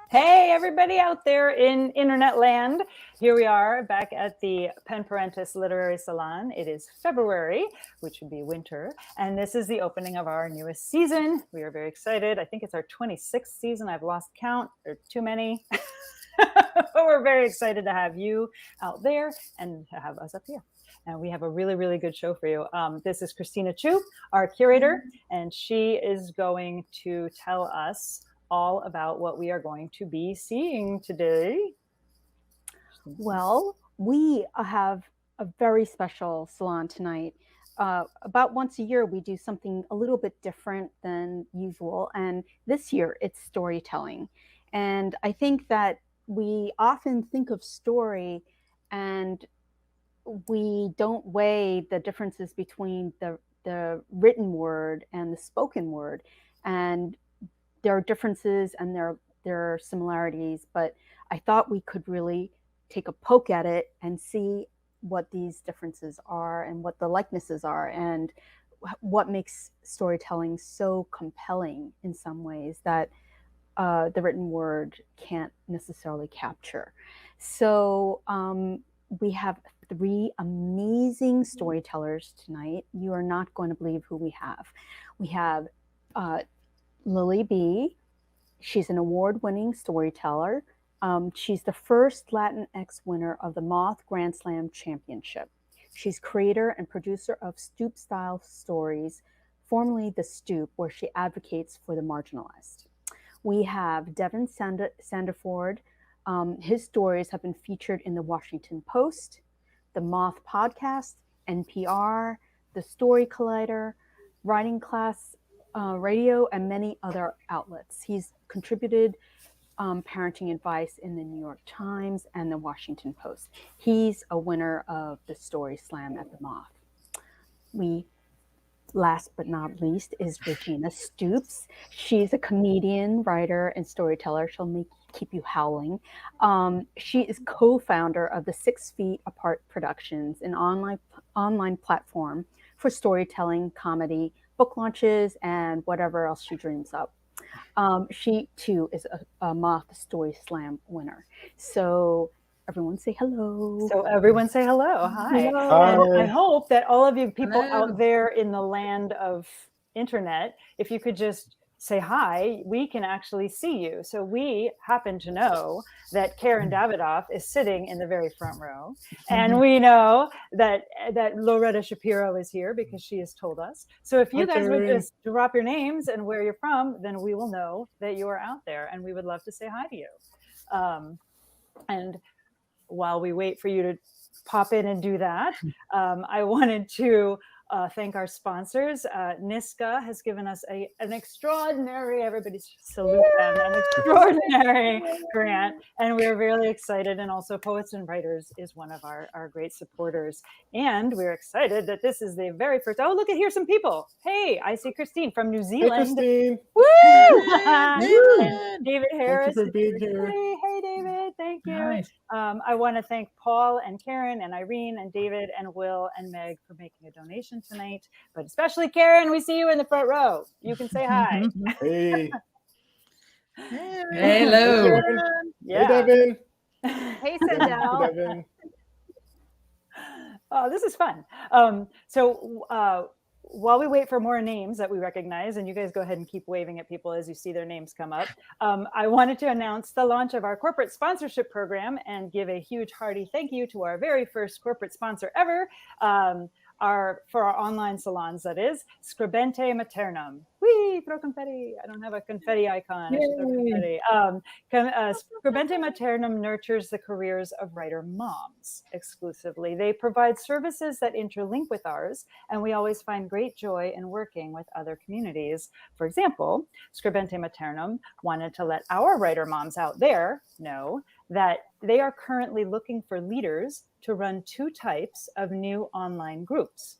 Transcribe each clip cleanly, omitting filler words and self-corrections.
Hey, everybody out there in internet land. Here we are back at the Parentis Literary Salon. It is February, which would be winter, and this is the opening of our newest season. We are very excited. I think it's our 26th season. I've lost count. There are too many. But we're very excited to have you out there and to have us up here. And we have a really, really good show for you. This is Christina Chiu, our curator, and she is going to tell us all about what we are going to be seeing today. Well, we have a very special salon tonight. About once a year, we do something a little bit different than usual. And this year, it's storytelling. And I think that we often think of story and we don't weigh the differences between the written word and the spoken word. And there are differences and there are similarities, but I thought we could really take a poke at it and see what these differences are and what the likenesses are and what makes storytelling so compelling in some ways that the written word can't necessarily capture. So we have 3 amazing storytellers tonight. You are not going to believe who we have. We have Lily B. She's an award-winning storyteller. She's the first Latinx winner of the Moth Grand Slam Championship. She's creator and producer of Stoop Style Stories, formerly The Stoop, where she advocates for the marginalized. We have Devan Sandiford. His stories have been featured in the Washington Post, the Moth Podcast, NPR, the Story Collider, Writing Class, radio, and many other outlets. He's contributed parenting advice in the New York Times and the Washington Post. He's a winner of the Story Slam at the Moth. Last but not least, is Regina Stoops. She's a comedian, writer, and storyteller. She'll keep you howling. She is co-founder of the 6 Feet Apart Productions, an online platform for storytelling, comedy, book launches, and whatever else she dreams up. She too is a Moth Story Slam winner. So everyone say hello. Hi. Hello. And I hope that all of you people Hello. out there in the land of internet, if you could just say hi, we can actually see you. So we happen to know that Karen Davidoff is sitting in the very front row. And we know that Loretta Shapiro is here because she has told us. So if you guys would just drop your names and where you're from, then we will know that you are out there and we would love to say hi to you. And while we wait for you to pop in and do that, I wanted to thank our sponsors. Niska has given us an extraordinary, everybody salute them, an extraordinary grant. And we're really excited. And also Poets and Writers is one of our great supporters. And we're excited that this is the very first, oh, look at here, some people. Hey, I see Christine from New Zealand. Hey, Christine. Woo! David Harris. Thank you for being here. Hey, David. Thank you. Nice. I want to thank Paul and Karen and Irene and David and Will and Meg for making a donation tonight, but especially Karen, we see you in the front row. You can say hi. Hey. Hello. Yeah. Hey, Devin. Hey, Sandel. Devin. Oh, this is fun. So while we wait for more names that we recognize, and you guys go ahead and keep waving at people as you see their names come up, I wanted to announce the launch of our corporate sponsorship program and give a huge hearty thank you to our very first corporate sponsor ever, for our online salons, that is, Scribente Maternum. Whee, throw confetti. I don't have a confetti icon. I should throw confetti. Scribente Maternum nurtures the careers of writer moms exclusively. They provide services that interlink with ours, and we always find great joy in working with other communities. For example, Scribente Maternum wanted to let our writer moms out there know that they are currently looking for leaders to run 2 types of new online groups.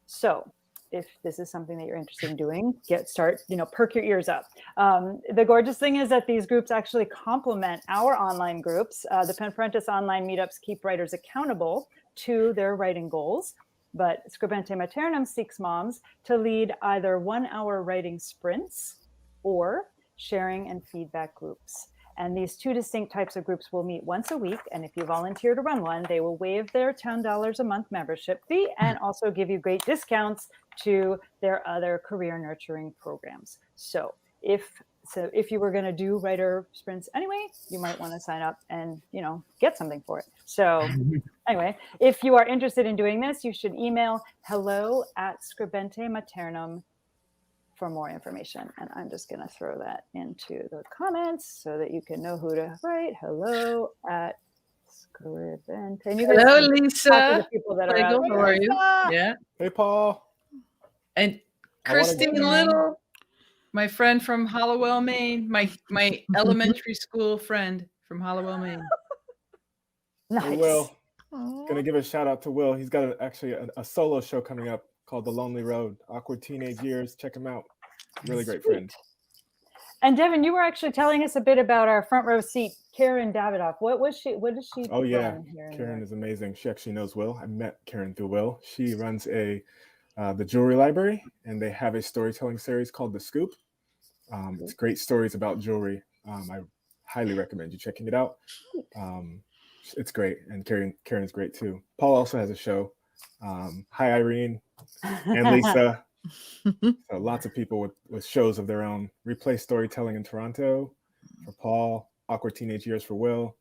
So if this is something that you're interested in doing, perk your ears up. The gorgeous thing is that these groups actually complement our online groups. The Parentis online meetups keep writers accountable to their writing goals, but Scribente Maternum seeks moms to lead either 1-hour writing sprints or sharing and feedback groups. And these two distinct types of groups will meet once a week. And if you volunteer to run one, they will waive their $10 a month membership fee and also give you great discounts to their other career nurturing programs. So if you were going to do writer sprints anyway, you might want to sign up and, get something for it. So anyway, if you are interested in doing this, you should email hello@scribentematernum for more information. And I'm just going to throw that into the comments so that you can know who to write. hello@scribente. And you guys Hello, can Lisa. talk to the people that are out How are you? Yeah. Hey, Paul. And Christine Little, my friend from Hollowell, Maine, my elementary school friend from Hollowell, Maine. Nice. Hey, Will. Gonna give a shout out to Will. He's got actually a solo show coming up called The Lonely Road. Awkward Teenage Years. Check him out. Really great friend. And Devan, you were actually telling us a bit about our front row seat, Karen Davidoff. What does she? Oh yeah, Karen is amazing. She actually knows Will. I met Karen through Will. She runs the jewelry library, and they have a storytelling series called The Scoop. It's great stories about jewelry. I highly recommend you checking it out. It's great, and Karen's great too. Paul also has a show. Hi, Irene and Lisa. So lots of people with shows of their own. Replay Storytelling in Toronto for Paul. Awkward Teenage Years for Will.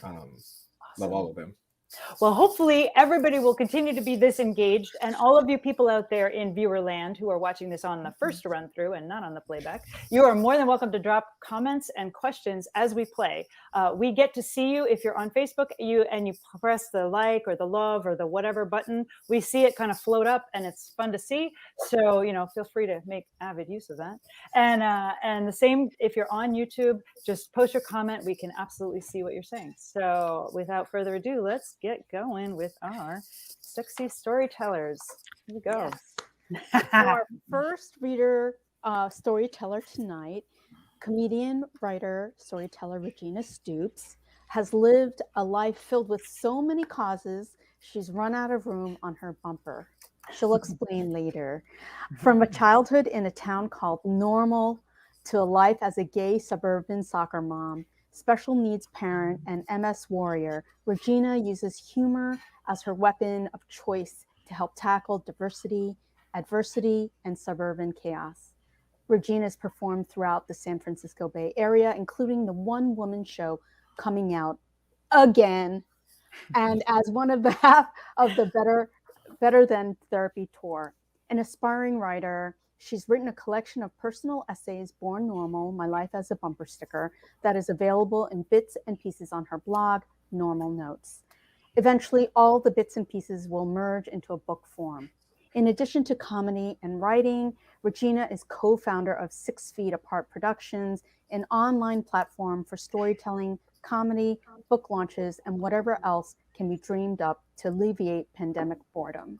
Love all of them. Well, hopefully everybody will continue to be this engaged, and all of you people out there in viewer land who are watching this on the first run through and not on the playback, you are more than welcome to drop comments and questions as we play. We get to see you if you're on Facebook you press the like or the love or the whatever button. We see it kind of float up, and it's fun to see. So, feel free to make avid use of that. And the same, if you're on YouTube, just post your comment. We can absolutely see what you're saying. So without further ado, let's get going with our sexy storytellers. Here we go. Yes. So our first reader storyteller tonight, comedian, writer, storyteller Regina Stoops, has lived a life filled with so many causes, she's run out of room on her bumper. She'll explain later. From a childhood in a town called Normal to a life as a gay suburban soccer mom, special needs parent, and MS warrior, Regina uses humor as her weapon of choice to help tackle diversity, adversity, and suburban chaos. Regina has performed throughout the San Francisco Bay Area, including the one-woman show Coming Out Again, and as one of the half of the Better Than Therapy tour. An aspiring writer, she's written a collection of personal essays, Born Normal, My Life as a Bumper Sticker, that is available in bits and pieces on her blog, Normal Notes. Eventually, all the bits and pieces will merge into a book form. In addition to comedy and writing, Regina is co-founder of 6 Feet Apart Productions, an online platform for storytelling, comedy, book launches, and whatever else can be dreamed up to alleviate pandemic boredom.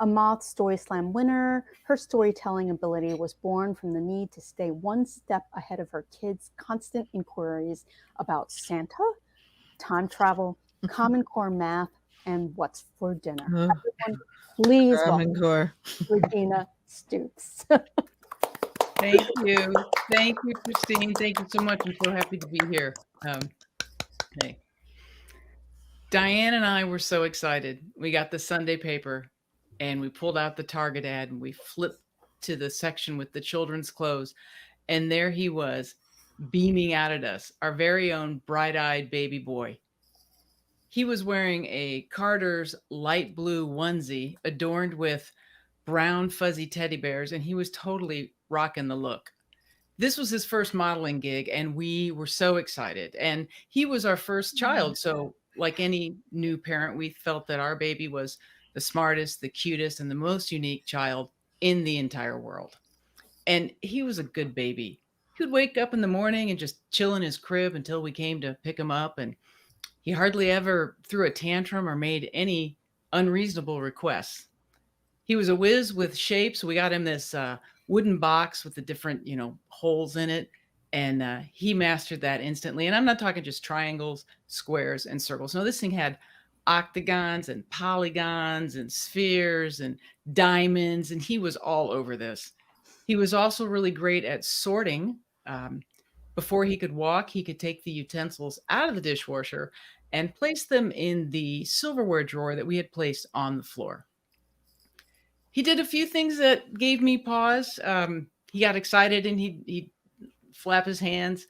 A Moth Story Slam winner, her storytelling ability was born from the need to stay one step ahead of her kids' constant inquiries about Santa, time travel, Common Core math, and what's for dinner. Everyone, please welcome Regina Stoops. Thank you. Thank you, Christine. Thank you so much. I'm so happy to be here. Hey. Diane and I were so excited. We got the Sunday paper and we pulled out the Target ad and we flipped to the section with the children's clothes. And there he was, beaming out at us, our very own bright-eyed baby boy. He was wearing a Carter's light blue onesie adorned with brown fuzzy teddy bears, and he was totally rocking the look. This was his first modeling gig, and we were so excited. And he was our first child. So like any new parent, we felt that our baby was the smartest, the cutest, and the most unique child in the entire world. And he was a good baby. He would wake up in the morning and just chill in his crib until we came to pick him up. And he hardly ever threw a tantrum or made any unreasonable requests. He was a whiz with shapes. We got him this wooden box with the different, holes in it. And he mastered that instantly. And I'm not talking just triangles, squares, and circles. No, this thing had octagons and polygons and spheres and diamonds. And he was all over this. He was also really great at sorting. Before he could walk, he could take the utensils out of the dishwasher and place them in the silverware drawer that we had placed on the floor. He did a few things that gave me pause. He got excited and he'd flap his hands.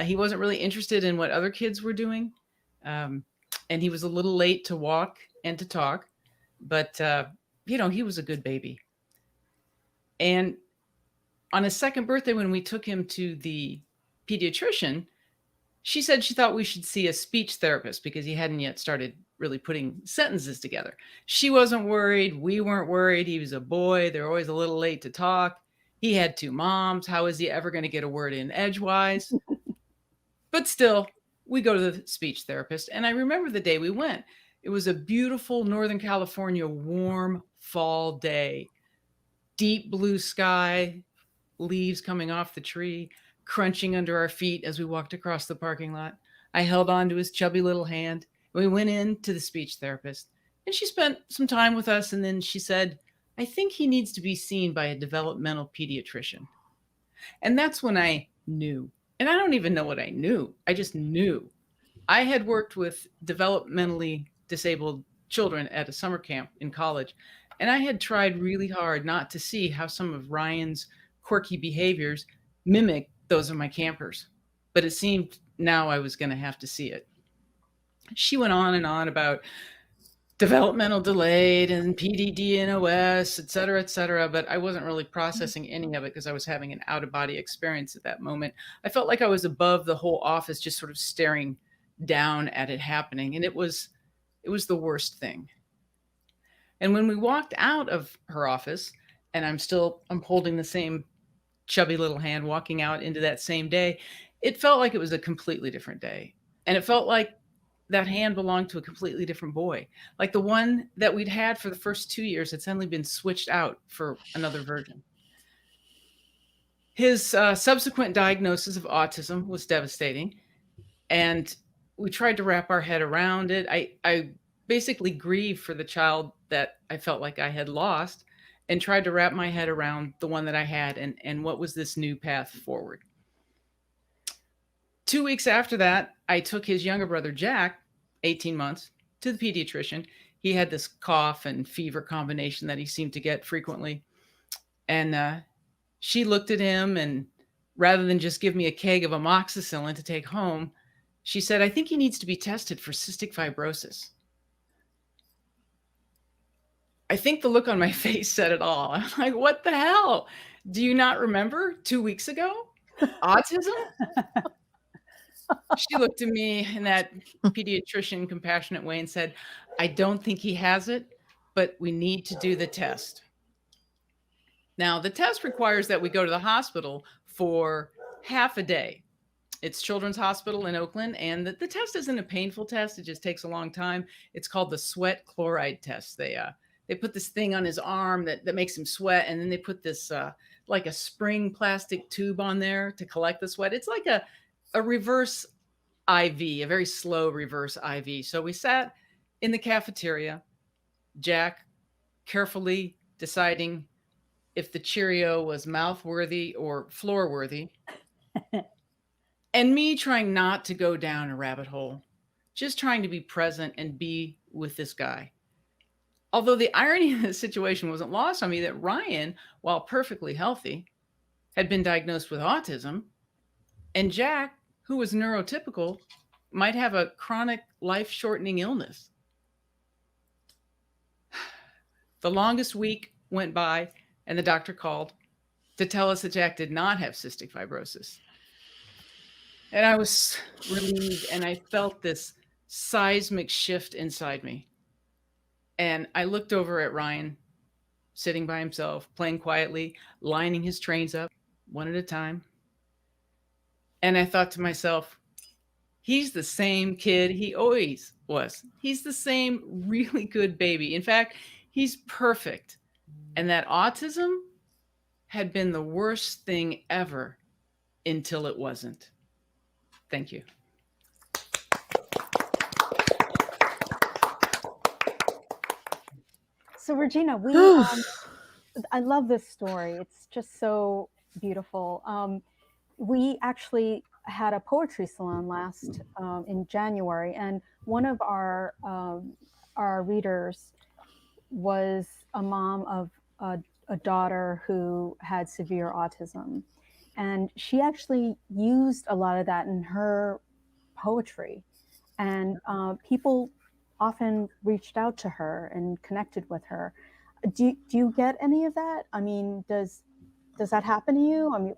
He wasn't really interested in what other kids were doing. And he was a little late to walk and to talk, but he was a good baby. And on his second birthday, when we took him to the pediatrician, she said she thought we should see a speech therapist because he hadn't yet started really putting sentences together. She wasn't worried. We weren't worried. He was a boy. They're always a little late to talk. He had 2 moms. How is he ever going to get a word in edgewise? But still, we go to the speech therapist. And I remember the day we went. It was a beautiful Northern California warm fall day. Deep blue sky, leaves coming off the tree, crunching under our feet as we walked across the parking lot. I held on to his chubby little hand. We went in to the speech therapist, and she spent some time with us. And then she said, I think he needs to be seen by a developmental pediatrician. And that's when I knew. And I don't even know what I knew. I just knew. I had worked with developmentally disabled children at a summer camp in college, and I had tried really hard not to see how some of Ryan's quirky behaviors mimic those of my campers. But it seemed now I was going to have to see it. She went on and on about developmental delayed and PDD and OS, et cetera, but I wasn't really processing any of it because I was having an out-of-body experience at that moment. I felt like I was above the whole office, just sort of staring down at it happening. And it was the worst thing. And when we walked out of her office, and I'm holding the same chubby little hand walking out into that same day, it felt like it was a completely different day. And it felt like that hand belonged to a completely different boy. Like the one that we'd had for the first 2 years had suddenly been switched out for another version. His subsequent diagnosis of autism was devastating. And we tried to wrap our head around it. I basically grieved for the child that I felt like I had lost and tried to wrap my head around the one that I had and what was this new path forward. 2 weeks after that, I took his younger brother, Jack, 18 months, to the pediatrician. He had this cough and fever combination that he seemed to get frequently. And she looked at him, and rather than just give me a keg of amoxicillin to take home, she said, I think he needs to be tested for cystic fibrosis. I think the look on my face said it all. I'm like, what the hell? Do you not remember 2 weeks ago? Autism? She looked at me in that pediatrician compassionate way and said, I don't think he has it, but we need to do the test. Now, the test requires that we go to the hospital for half a day. It's Children's Hospital in Oakland, and the test isn't a painful test. It just takes a long time. It's called the sweat chloride test. They put this thing on his arm that makes him sweat, and then they put this like a spring plastic tube on there to collect the sweat. It's like a reverse IV, a very slow reverse IV. So we sat in the cafeteria, Jack carefully deciding if the Cheerio was mouth-worthy or floor-worthy, and me trying not to go down a rabbit hole, just trying to be present and be with this guy. Although the irony of the situation wasn't lost on me that Ryan, while perfectly healthy, had been diagnosed with autism, and Jack, who was neurotypical, might have a chronic life-shortening illness. The longest week went by, and the doctor called to tell us that Jack did not have cystic fibrosis. And I was relieved, and I felt this seismic shift inside me. And I looked over at Ryan, sitting by himself, playing quietly, lining his trains up one at a time. And I thought to myself, he's the same kid he always was. He's the same really good baby. In fact, he's perfect. And that autism had been the worst thing ever until it wasn't. Thank you. So Regina, I love this story. It's just so beautiful. We actually had a poetry salon last in January, and one of our readers was a mom of a daughter who had severe autism, and she actually used a lot of that in her poetry, and people often reached out to her and connected with her. Do you get any of that? I mean, does that happen to you? I mean,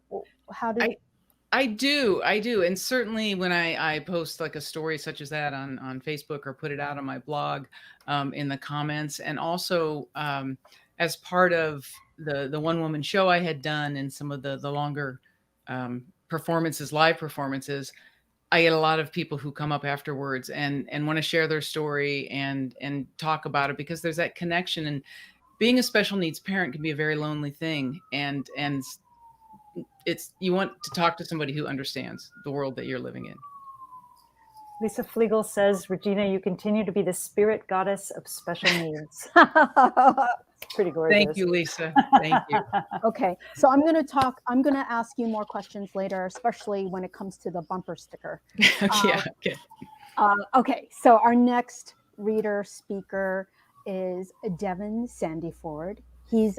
how did I do. And certainly when I post like a story such as that on Facebook or put it out on my blog in the comments, and also as part of the one woman show I had done and some of the longer performances, live performances, I get a lot of people who come up afterwards and want to share their story and talk about it, because there's that connection. And being a special needs parent can be a very lonely thing. And it's, you want to talk to somebody who understands the world that you're living in. Lisa Flegel says, Regina, you continue to be the spirit goddess of special needs. It's pretty gorgeous. Thank you, Lisa. Thank you. Okay, so I'm going to ask you more questions later, especially when it comes to the bumper sticker. Yeah, okay. Okay, so our next reader speaker is Devan Sandiford. He's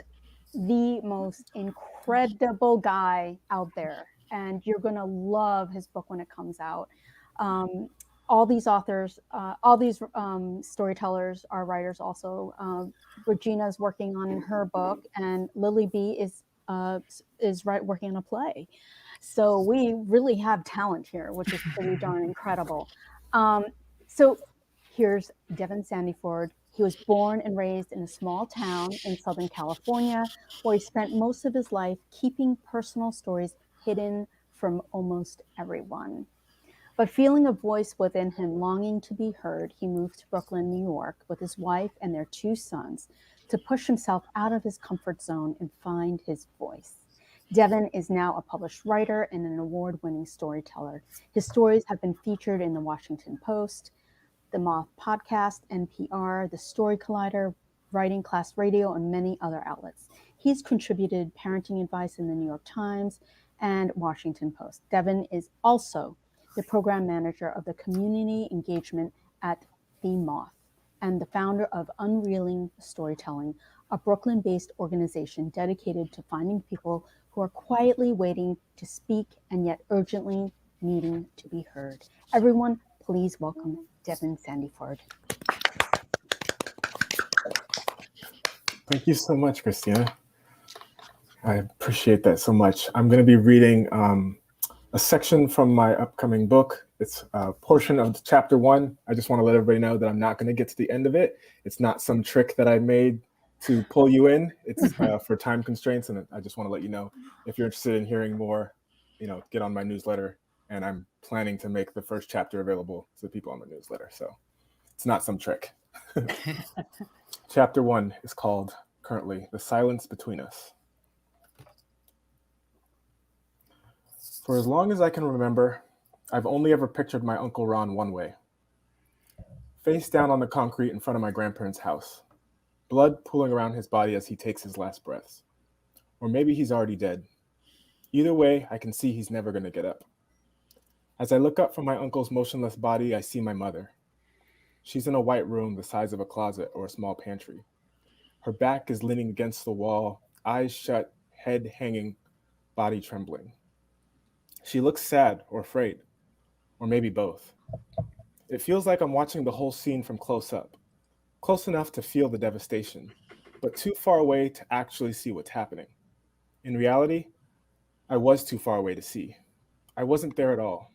the most incredible guy out there, and you're going to love his book when it comes out. All these authors, all these storytellers are writers also. Regina's working on her book, and Lily B is working on a play. So we really have talent here, which is pretty darn incredible. So here's Devan Sandiford. He was born and raised in a small town in Southern California, where he spent most of his life keeping personal stories hidden from almost everyone. But feeling a voice within him longing to be heard, he moved to Brooklyn, New York, with his wife and their 2 sons to push himself out of his comfort zone and find his voice. Devan is now a published writer and an award-winning storyteller. His stories have been featured in the Washington Post, the Moth podcast, NPR, the Story Collider, Writing Class Radio, and many other outlets. He's contributed parenting advice in the New York Times and Washington Post. Devan is also the program manager of the community engagement at the Moth and the founder of Unreeling Storytelling, a Brooklyn-based organization dedicated to finding people who are quietly waiting to speak and yet urgently needing to be heard. Everyone, please welcome Devan Sandiford. Thank you so much, Christina. I appreciate that so much. I'm going to be reading a section from my upcoming book. It's a portion of chapter 1. I just want to let everybody know that I'm not going to get to the end of it. It's not some trick that I made to pull you in. It's for time constraints, and I just want to let you know, if you're interested in hearing more, get on my newsletter, and I'm planning to make the first chapter available to the people on the newsletter. So it's not some trick. Chapter 1 is called, currently, The Silence Between Us. For as long as I can remember, I've only ever pictured my Uncle Ron one way. Face down on the concrete in front of my grandparents' house, blood pooling around his body as he takes his last breaths. Or maybe he's already dead. Either way, I can see he's never going to get up. As I look up from my uncle's motionless body, I see my mother. She's in a white room the size of a closet or a small pantry. Her back is leaning against the wall, eyes shut, head hanging, body trembling. She looks sad or afraid, or maybe both. It feels like I'm watching the whole scene from close up, close enough to feel the devastation, but too far away to actually see what's happening. In reality, I was too far away to see. I wasn't there at all.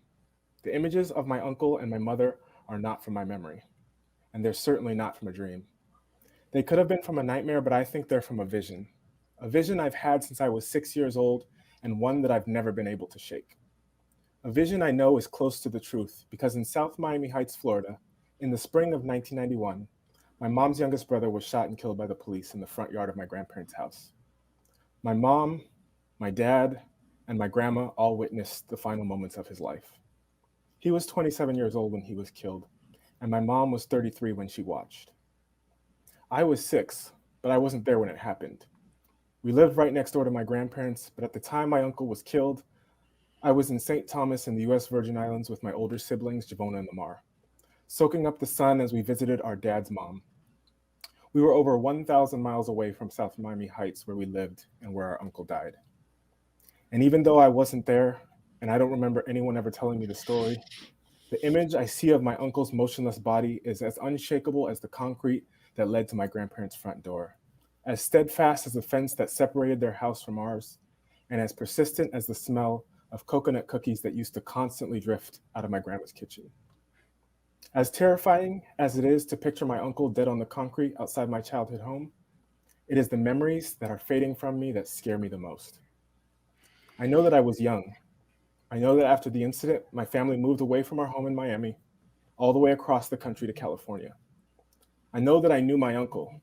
The images of my uncle and my mother are not from my memory, and they're certainly not from a dream. They could have been from a nightmare, but I think they're from a vision I've had since I was 6 years old, and one that I've never been able to shake. A vision I know is close to the truth, because in South Miami Heights, Florida, in the spring of 1991, my mom's youngest brother was shot and killed by the police in the front yard of my grandparents' house. My mom, my dad, and my grandma all witnessed the final moments of his life. He was 27 years old when he was killed, and my mom was 33 when she watched. I was 6, but I wasn't there when it happened. We lived right next door to my grandparents, but at the time my uncle was killed, I was in St. Thomas in the US Virgin Islands with my older siblings, Javona and Lamar, soaking up the sun as we visited our dad's mom. We were over 1,000 miles away from South Miami Heights, where we lived and where our uncle died. And even though I wasn't there, and I don't remember anyone ever telling me the story, the image I see of my uncle's motionless body is as unshakable as the concrete that led to my grandparents' front door, as steadfast as the fence that separated their house from ours, and as persistent as the smell of coconut cookies that used to constantly drift out of my grandma's kitchen. As terrifying as it is to picture my uncle dead on the concrete outside my childhood home, it is the memories that are fading from me that scare me the most. I know that I was young. I know that after the incident, my family moved away from our home in Miami, all the way across the country to California. I know that I knew my uncle,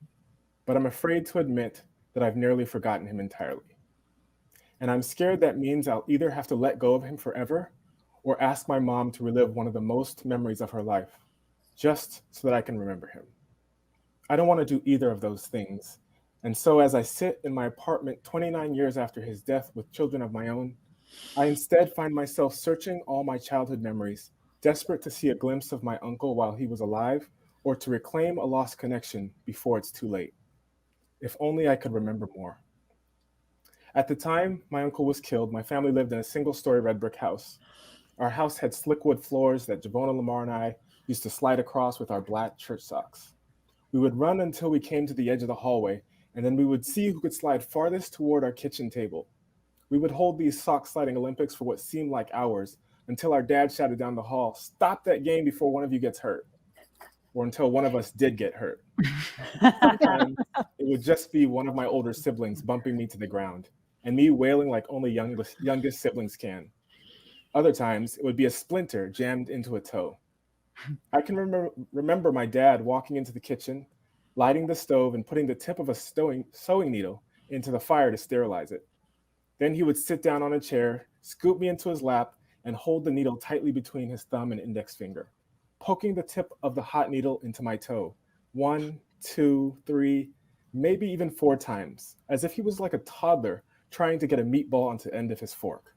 but I'm afraid to admit that I've nearly forgotten him entirely. And I'm scared that means I'll either have to let go of him forever or ask my mom to relive one of the most memories of her life, just so that I can remember him. I don't want to do either of those things. And so as I sit in my apartment 29 years after his death with children of my own, I instead find myself searching all my childhood memories, desperate to see a glimpse of my uncle while he was alive, or to reclaim a lost connection before it's too late. If only I could remember more. At the time my uncle was killed, my family lived in a single-story red brick house. Our house had slick wood floors that Javona, Lamar, and I used to slide across with our black church socks. We would run until we came to the edge of the hallway, and then we would see who could slide farthest toward our kitchen table. We would hold these sock sliding Olympics for what seemed like hours until our dad shouted down the hall, "Stop that game before one of you gets hurt," or until one of us did get hurt. Sometimes it would just be one of my older siblings bumping me to the ground and me wailing like only youngest siblings can. Other times, it would be a splinter jammed into a toe. I can remember my dad walking into the kitchen, lighting the stove, and putting the tip of a sewing needle into the fire to sterilize it. Then he would sit down on a chair, scoop me into his lap, and hold the needle tightly between his thumb and index finger, poking the tip of the hot needle into my toe 1, 2, 3, maybe even 4 times, as if he was like a toddler trying to get a meatball onto the end of his fork.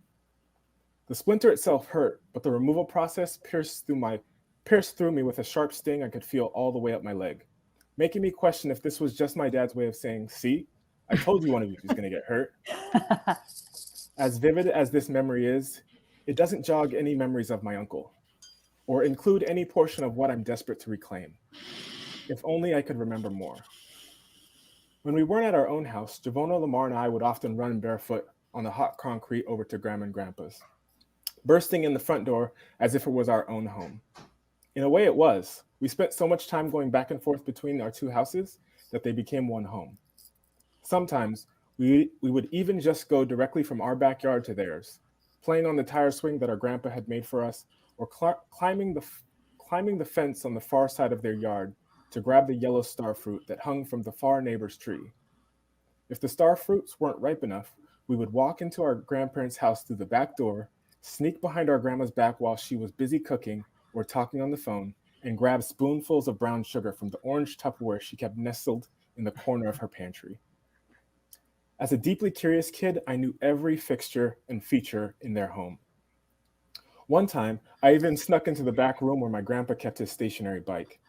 The splinter itself hurt, but the removal process pierced through me with a sharp sting I could feel all the way up my leg, making me question if this was just my dad's way of saying, "See, I told you one of you was going to get hurt." As vivid as this memory is, it doesn't jog any memories of my uncle, or include any portion of what I'm desperate to reclaim. If only I could remember more. When we weren't at our own house, Javona, Lamar, and I would often run barefoot on the hot concrete over to Grandma and Grandpa's, bursting in the front door as if it was our own home. In a way it was. We spent so much time going back and forth between our two houses that they became one home. Sometimes we would even just go directly from our backyard to theirs, playing on the tire swing that our grandpa had made for us, or climbing the fence on the far side of their yard to grab the yellow star fruit that hung from the far neighbor's tree. If the star fruits weren't ripe enough, we would walk into our grandparents' house through the back door, sneak behind our grandma's back while she was busy cooking or talking on the phone, and grab spoonfuls of brown sugar from the orange Tupperware she kept nestled in the corner of her pantry. As a deeply curious kid, I knew every fixture and feature in their home. One time, I even snuck into the back room where my grandpa kept his stationary bike.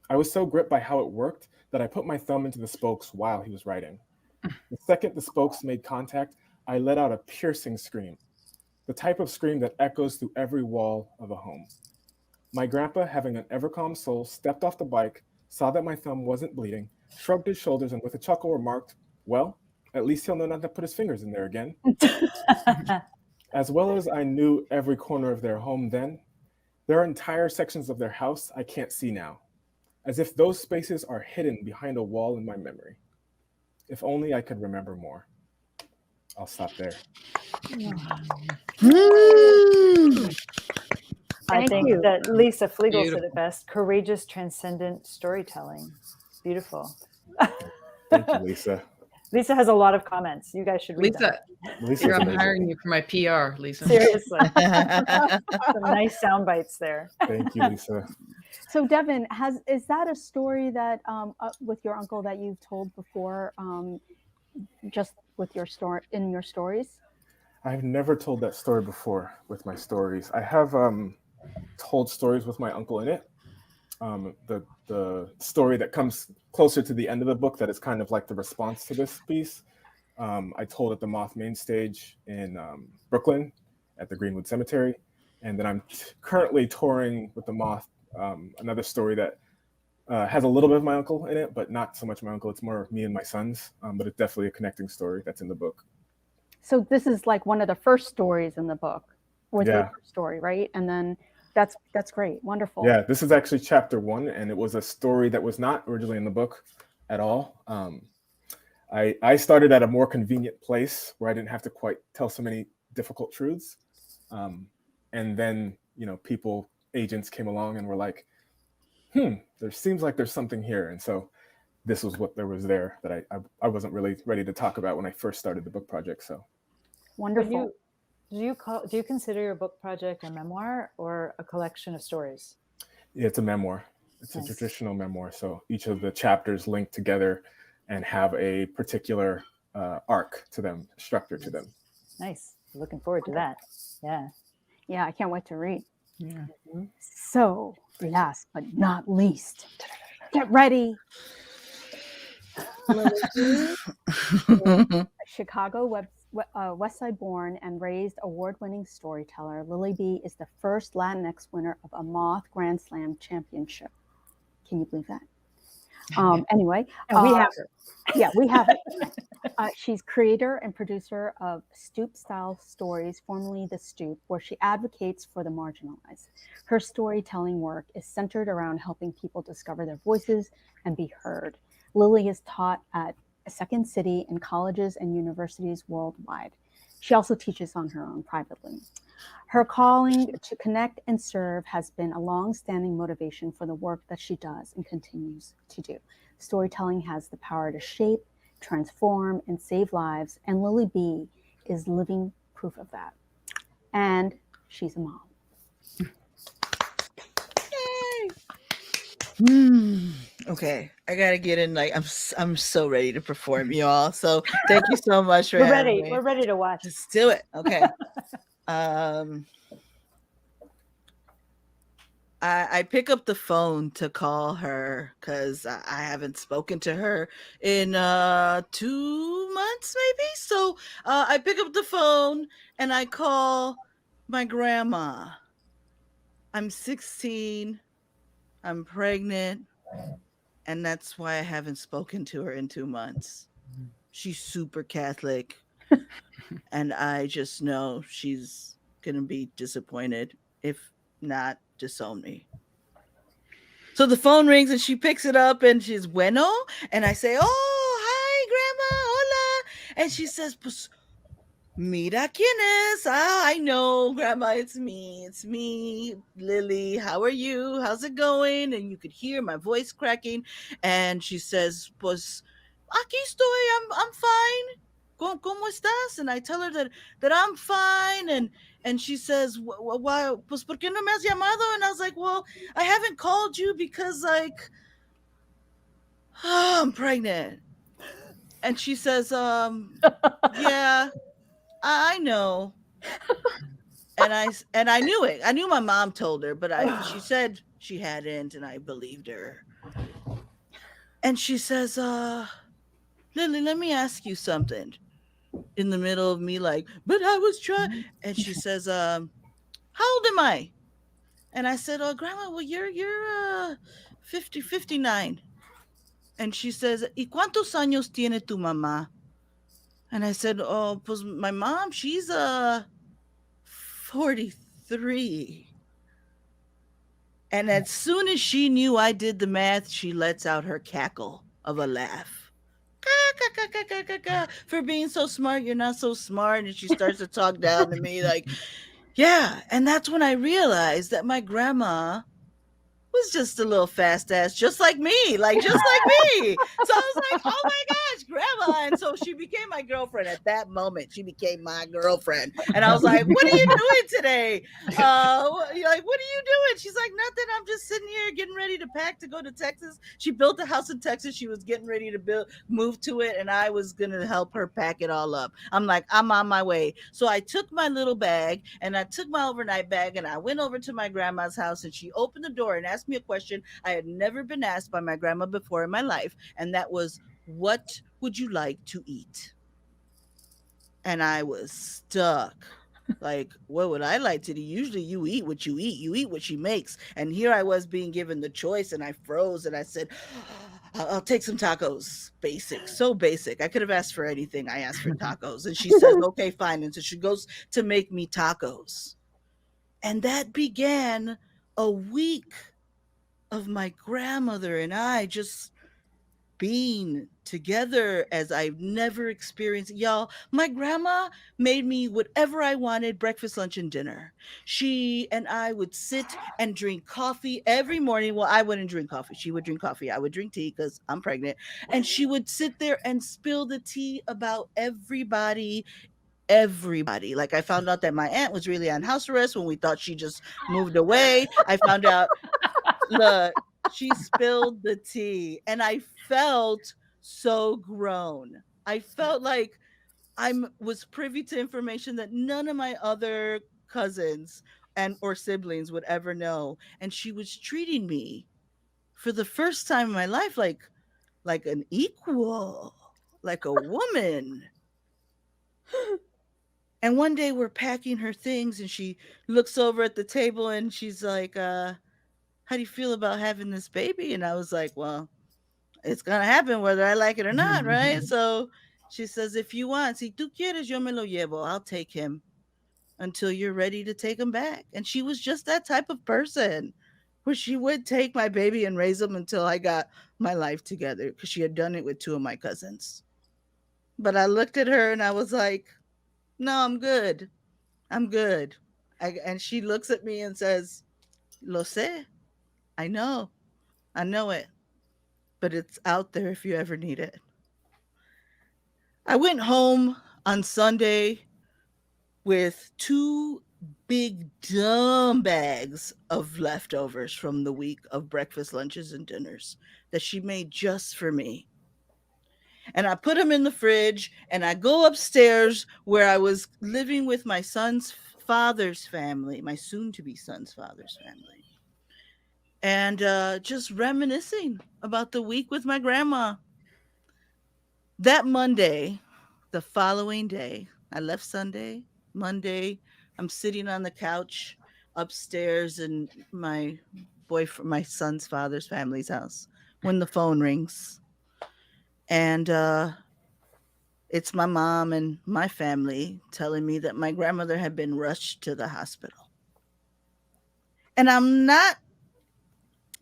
I was so gripped by how it worked that I put my thumb into the spokes while he was riding. The second the spokes made contact, I let out a piercing scream, the type of scream that echoes through every wall of a home. My grandpa, having an ever-calm soul, stepped off the bike, saw that my thumb wasn't bleeding, shrugged his shoulders, and with a chuckle remarked, "Well, at least he'll know not to put his fingers in there again." As well as I knew every corner of their home then, there are entire sections of their house I can't see now, as if those spaces are hidden behind a wall in my memory. If only I could remember more. I'll stop there. I think you. that Lisa Flegel said Beautiful. it best: courageous, transcendent storytelling. Beautiful. Thank you, Lisa. Lisa has a lot of comments. You guys should read them. Lisa's Here, I'm amazing. hiring you for my PR, Lisa. Seriously. Some nice sound bites there. Thank you, Lisa. So Devan, is that a story that with your uncle that you've told before, just with your story in your stories? I've never told that story before with my stories. I have told stories with my uncle in it. The story that comes closer to the end of the book that is kind of like the response to this piece, I told at the Moth main stage in Brooklyn at the Greenwood Cemetery. And then I'm currently touring with the Moth, another story that has a little bit of my uncle in it, but not so much my uncle. It's more me and my sons, but it's definitely a connecting story that's in the book. So this is like one of the first stories in the book, or Yeah. the first story, right? And then that's great, wonderful. Yeah, this is actually chapter 1, and it was a story that was not originally in the book at all. I started at a more convenient place where I didn't have to quite tell so many difficult truths. And then, agents came along and were like, there seems like there's something here. And so this was what there was there that I wasn't really ready to talk about when I first started the book project. So wonderful. Do you consider your book project a memoir or a collection of stories? Yeah, it's a memoir. It's Nice. a traditional memoir. So each of the chapters link together and have a particular arc to them, structure to them. Nice. Looking forward to that. Yeah. Yeah, I can't wait to read. Yeah. So last but not least, get ready. Chicago West Side born and raised award-winning storyteller, Lily B is the first Latinx winner of a Moth Grand Slam championship. Can you believe that? Anyway, And we have her. Yeah, we have it. She's creator and producer of Stoop Style Stories, formerly The Stoop, where she advocates for the marginalized. Her storytelling work is centered around helping people discover their voices and be heard. Lily is taught at Second City in colleges and universities worldwide. She also teaches on her own privately. Her calling to connect and serve has been a long-standing motivation for the work that she does and continues to do. Storytelling has the power to shape, transform, and save lives, and Lily B is living proof of that. And she's a mom. Okay, I gotta get in. Like I'm so ready to perform, y'all. So thank you so much for We're having ready. me. We're ready to watch. Let's do it. Okay. I pick up the phone to call her because I haven't spoken to her in 2 months, maybe. So I pick up the phone and I call my grandma. I'm 16. I'm pregnant. And that's why I haven't spoken to her in 2 months. She's super Catholic. And I just know she's going to be disappointed, if not disown me. So the phone rings and she picks it up and she's bueno. And I say, oh, hi, Grandma. Hola. And she says, pues, mira quién es. Ah, I know, Grandma, it's me. It's me, Lily. How are you? How's it going? And you could hear my voice cracking. And she says, pues, aquí estoy. I'm fine. ¿Cómo estás? And I tell her that I'm fine. And she says, why, pues, ¿por qué no me has llamado? And I was like, well, I haven't called you because, like, I'm pregnant. And she says, yeah, I know. And I knew it. I knew my mom told her, but she said she hadn't, and I believed her. And she says, Lily, let me ask you something. In the middle of me, like, but I was trying. And she says, how old am I? And I said, oh, Grandma, well, you're 59. And she says, ¿Y cuántos años tiene tu mamá? And I said, oh, pues my mom, she's 43. And as soon as she knew I did the math, she lets out her cackle of a laugh. For being so smart, you're not so smart. And she starts to talk down to me like, yeah. And that's when I realized that my grandma was just a little fast ass, just like me, just like me. So I was like, oh my gosh, grandma. And so she became my girlfriend at that moment. She became my girlfriend. And I was like, what are you doing today? You're like, what are you doing? She's like, nothing. I'm just sitting here getting ready to pack to go to Texas. She built a house in Texas. She was getting ready to move to it. And I was going to help her pack it all up. I'm like, I'm on my way. So I took my little bag and I took my overnight bag and I went over to my grandma's house, and she opened the door and asked me a question I had never been asked by my grandma before in my life. And that was, what would you like to eat? And I was stuck. Like, what would I like to do? Usually you eat what you eat what she makes. And here I was being given the choice, and I froze and I said, I'll take some tacos. Basic, so basic. I could have asked for anything. I asked for tacos. And she says, okay, fine. And so she goes to make me tacos. And that began a week of my grandmother and I just being together as I've never experienced. Y'all, my grandma made me whatever I wanted, breakfast, lunch, and dinner. She and I would sit and drink coffee every morning. Well, I wouldn't drink coffee. She would drink coffee. I would drink tea because I'm pregnant. And she would sit there and spill the tea about everybody. Like, I found out that my aunt was really on house arrest when we thought she just moved away. I found out, look, she spilled the tea, and I felt so grown. I felt like I was privy to information that none of my other cousins and or siblings would ever know. And she was treating me for the first time in my life like an equal, like a woman. And one day we're packing her things, and she looks over at the table and she's like, how do you feel about having this baby? And I was like, well, it's going to happen whether I like it or not, right? So she says, if you want, si tú quieres, yo me lo llevo. I'll take him until you're ready to take him back. And she was just that type of person where she would take my baby and raise him until I got my life together, because she had done it with two of my cousins. But I looked at her and I was like, no, I'm good. I'm good. And she looks at me and says, lo sé. I know it, but it's out there if you ever need it. I went home on Sunday with 2 big dumb bags of leftovers from the week of breakfast, lunches, and dinners that she made just for me. And I put them in the fridge, and I go upstairs where I was living with my son's father's family, my soon-to-be son's father's family, and just reminiscing about the week with my grandma. That Monday, the following day, I left Sunday. Monday, I'm sitting on the couch upstairs in my son's father's family's house when the phone rings. And it's my mom and my family telling me that my grandmother had been rushed to the hospital. And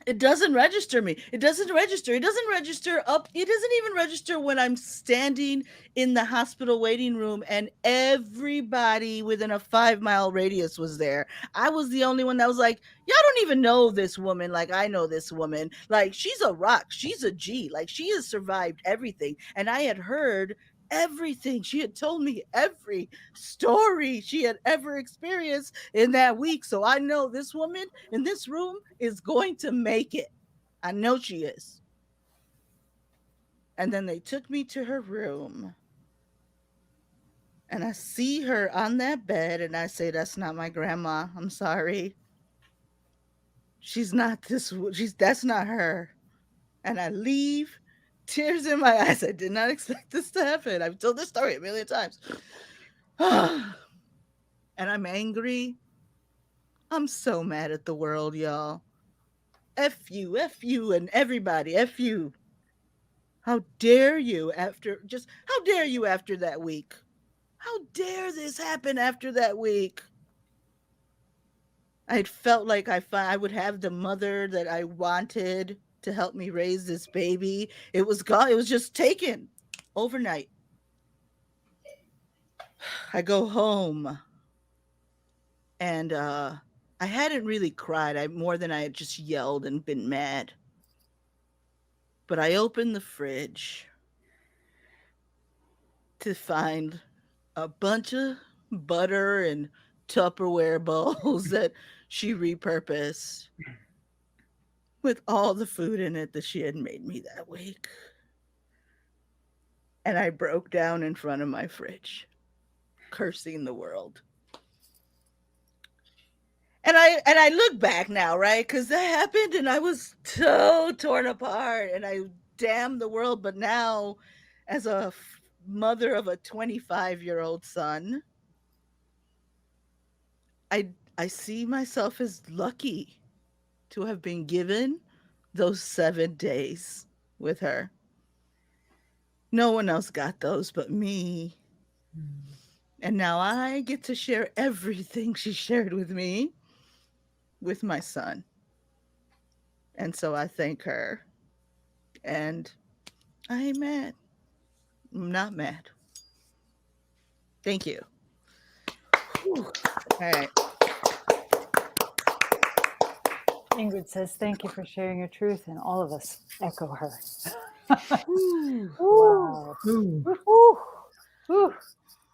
it doesn't register me. It doesn't register. It doesn't register up. It doesn't even register when I'm standing in the hospital waiting room and everybody within a 5-mile radius was there. I was the only one that was like, y'all don't even know this woman. Like, I know this woman. Like, she's a rock. She's a G. Like, she has survived everything. And I had heard everything. She had told me every story she had ever experienced in that week. So I know this woman in this room is going to make it. I know she is. And then they took me to her room. And I see her on that bed, and I say, that's not my grandma. I'm sorry. She's not that's not her. And I leave, tears in my eyes. I did not expect this to happen. I've told this story a million times. And I'm angry. I'm so mad at the world, y'all. F you, and everybody. F you. How dare you after that week? How dare this happen after that week? I felt like I would have the mother that I wanted to help me raise this baby. It was gone. It was just taken overnight. I go home, and I hadn't really cried. More than I had just yelled and been mad. But I opened the fridge to find a bunch of butter and Tupperware bowls that she repurposed with all the food in it that she had made me that week. And I broke down in front of my fridge, cursing the world. And I look back now, right? Because that happened and I was so torn apart and I damned the world. But now, as a mother of a 25-year-old son, I see myself as lucky to have been given those 7 days with her. No one else got those but me. And now I get to share everything she shared with me with my son. And so I thank her. And I ain't mad. I'm not mad. Thank you. Whew. All right. Ingrid says, thank you for sharing your truth, and all of us echo her. Ooh. Wow. Ooh. Ooh.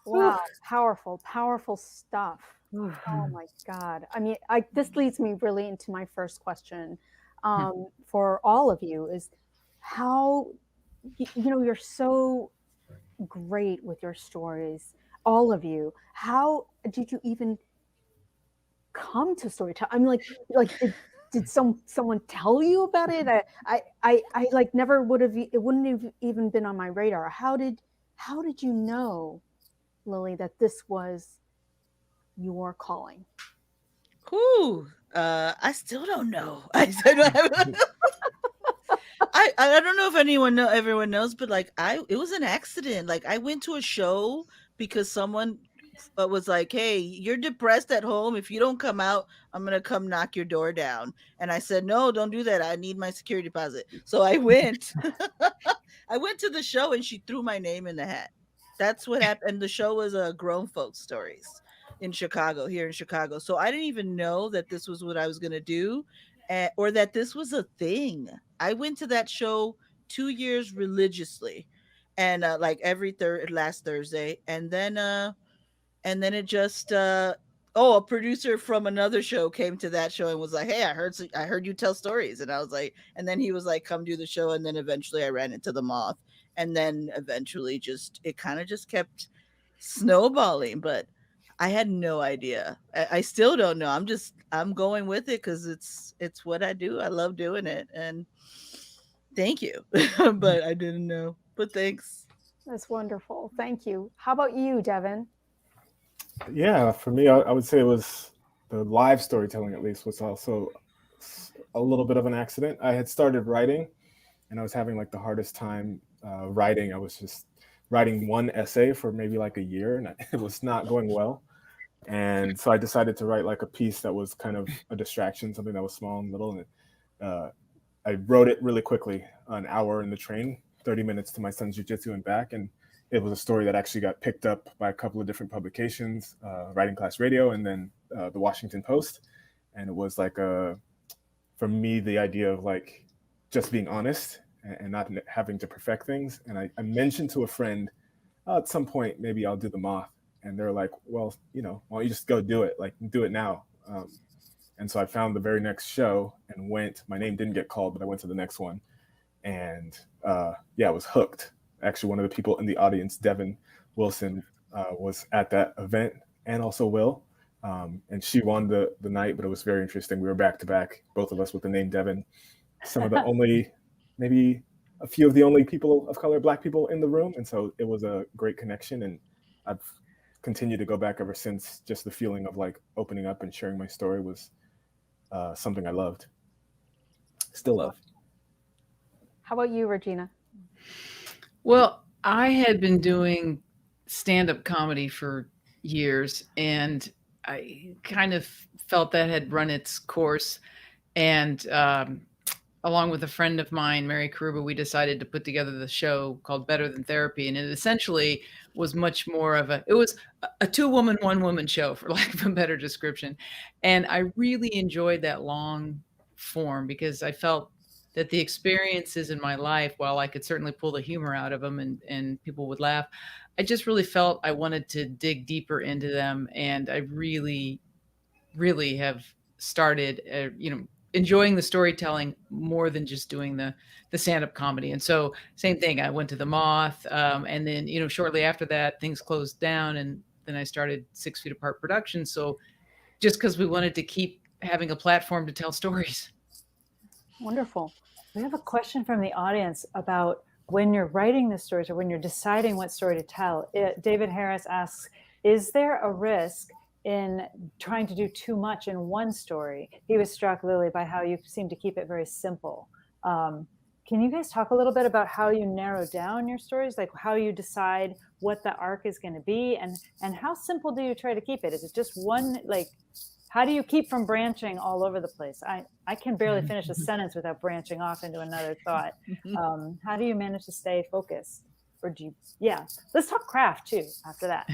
Wow. Powerful, powerful stuff. Oh my God. I mean, this leads me really into my first question for all of you is how, you're so great with your stories, all of you. How did you even come to storytelling? I mean, did someone tell you about it? I like never would have, it wouldn't have even been on my radar. How did you know, Lily, that this was your calling? Ooh. I still don't know. I don't know if everyone knows, but it was an accident. Like I went to a show because someone was like, "Hey, you're depressed at home. If you don't come out, I'm gonna come knock your door down." And I said, "No, don't do that. I need my security deposit." So I went. I went to the show, and she threw my name in the hat. That's what happened. And the show was Grown Folks Stories here in Chicago. So I didn't even know that this was what I was gonna do, or that this was a thing. I went to that show 2 years religiously, and like every last Thursday, and then it just a producer from another show came to that show and was like, "Hey, I heard you tell stories," and I was like, and then he was like, "Come do the show," and then eventually I ran into the Moth, and then eventually it kind of just kept snowballing, but I had no idea. I still don't know. I'm going with it because it's what I do. I love doing it, and thank you. But I didn't know. But thanks. That's wonderful. Thank you. How about you, Devan? Yeah, for me, I would say it was the live storytelling, at least, was also a little bit of an accident. I had started writing, and I was having like the hardest time writing. I was just writing one essay for maybe like a year, and it was not going well. And so I decided to write like a piece that was kind of a distraction, something that was small and little. And I wrote it really quickly, an hour in the train, 30 minutes to my son's jiu-jitsu and back. And it was a story that actually got picked up by a couple of different publications, Writing Class Radio, and then the Washington Post. And it was like, for me, the idea of like just being honest and not having to perfect things. And I mentioned to a friend, at some point, maybe I'll do the Moth. And they're like, well, why don't you just go do it? Like, do it now. And so I found the very next show and went. My name didn't get called, but I went to the next one. And I was hooked. Actually, one of the people in the audience, Devin Wilson, was at that event, and also Will. And she won the night, but it was very interesting. We were back to back, both of us with the name Devin. Some of the only, maybe a few of the only people of color, Black people in the room. And so it was a great connection. And I've continued to go back ever since. Just the feeling of like opening up and sharing my story was something I loved. Still love. How about you, Regina? Well, I had been doing stand-up comedy for years, and I kind of felt that had run its course. And along with a friend of mine, Mary Karuba, we decided to put together the show called Better Than Therapy. And it essentially was much more of it was a 2-woman, 1-woman show, for lack of a better description. And I really enjoyed that long form because I felt that the experiences in my life, while I could certainly pull the humor out of them and people would laugh, I just really felt I wanted to dig deeper into them. And I really, really have started, enjoying the storytelling more than just doing the stand-up comedy. And so same thing, I went to the Moth, and then shortly after that things closed down, and then I started 6 Feet Apart Productions. So just because we wanted to keep having a platform to tell stories. Wonderful. We have a question from the audience about when you're writing the stories or when you're deciding what story to tell. David Harris asks, is there a risk in trying to do too much in one story? He was struck, Lily, by how you seem to keep it very simple. Can you guys talk a little bit about how you narrow down your stories, like how you decide what the arc is going to be, and how simple do you try to keep it? Is it just one, like, how do you keep from branching all over the place? I can barely finish a sentence without branching off into another thought. How do you manage to stay focused? Or do you, let's talk craft too after that.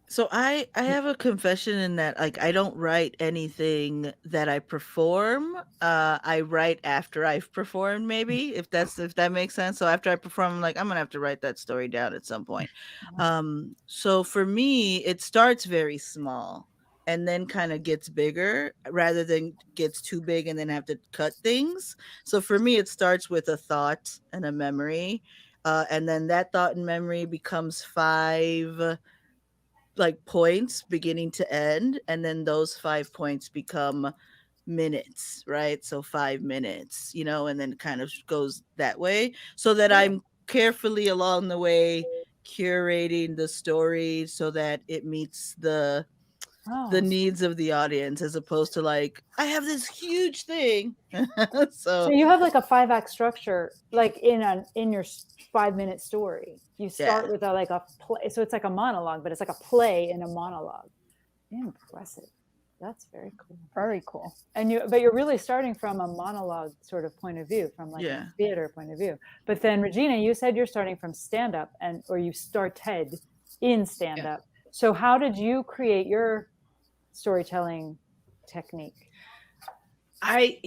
So I have a confession in that, like, I don't write anything that I perform. I write after I've performed, maybe, if that makes sense. So after I perform, I'm like, I'm gonna have to write that story down at some point. So for me, it starts very small and then kind of gets bigger rather than gets too big and then have to cut things. So for me, it starts with a thought and a memory. And then that thought and memory becomes 5 like points beginning to end, and then those 5 points become minutes, right? So 5 minutes, and then kind of goes that way, so that I'm carefully along the way curating the story so that it meets the needs of the audience, as opposed to like, I have this huge thing. so you have like a 5-act structure, like in your 5-minute story. You start with a play, so it's like a monologue, but it's like a play in a monologue. Impressive. That's very cool. Very cool. And you're really starting from a monologue sort of point of view, from like a theater point of view. But then Regina, you said you're starting from stand-up, or you started in stand-up. So how did you create your storytelling technique? I,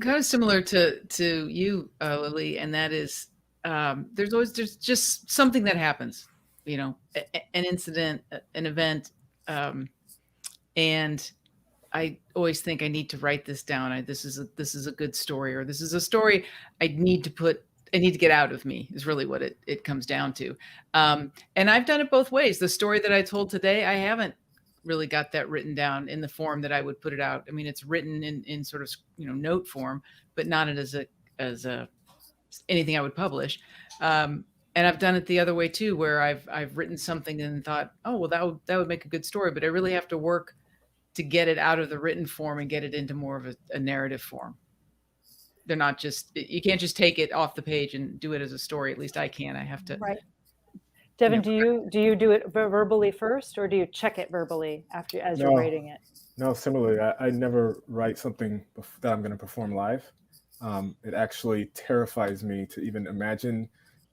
kind of similar to you, Lily, and that is, there's just something that happens, an incident, an event, and I always think I need to write this down. This is a good story, or this is a story I need to get out of me, is really what it comes down to. And I've done it both ways. The story that I told today, I haven't really got that written down in the form that I would put it out. I mean, it's written in sort of, note form, but not as a anything I would publish. And I've done it the other way too, where I've written something and thought, oh, well, that would make a good story, but I really have to work to get it out of the written form and get it into more of a narrative form. They're not just, you can't just take it off the page and do it as a story. At least I can. I have to. Right. Devan, do you do it verbally first, or do you check it verbally as you're writing it? No, similarly, I never write something that I'm going to perform live. It actually terrifies me to even imagine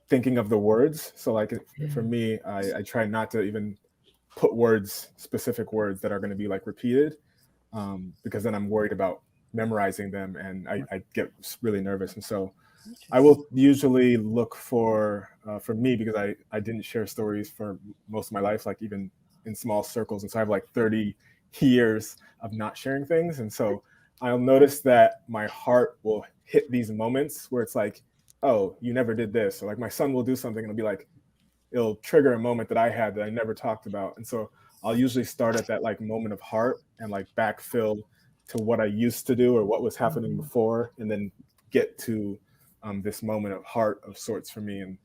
thinking of the words. So like for me, I try not to even put specific words that are going to be like repeated, because then I'm worried about memorizing them, and I get really nervous. And so I will usually look for me, because I didn't share stories for most of my life, like even in small circles. And so I have like 30 years of not sharing things. And so I'll notice that my heart will hit these moments where it's like, oh, you never did this. Or like my son will do something and it'll be like, it'll trigger a moment that I had that I never talked about. And so I'll usually start at that like moment of heart and like backfill to what I used to do or what was happening before, and then get to this moment of heart of sorts for me. And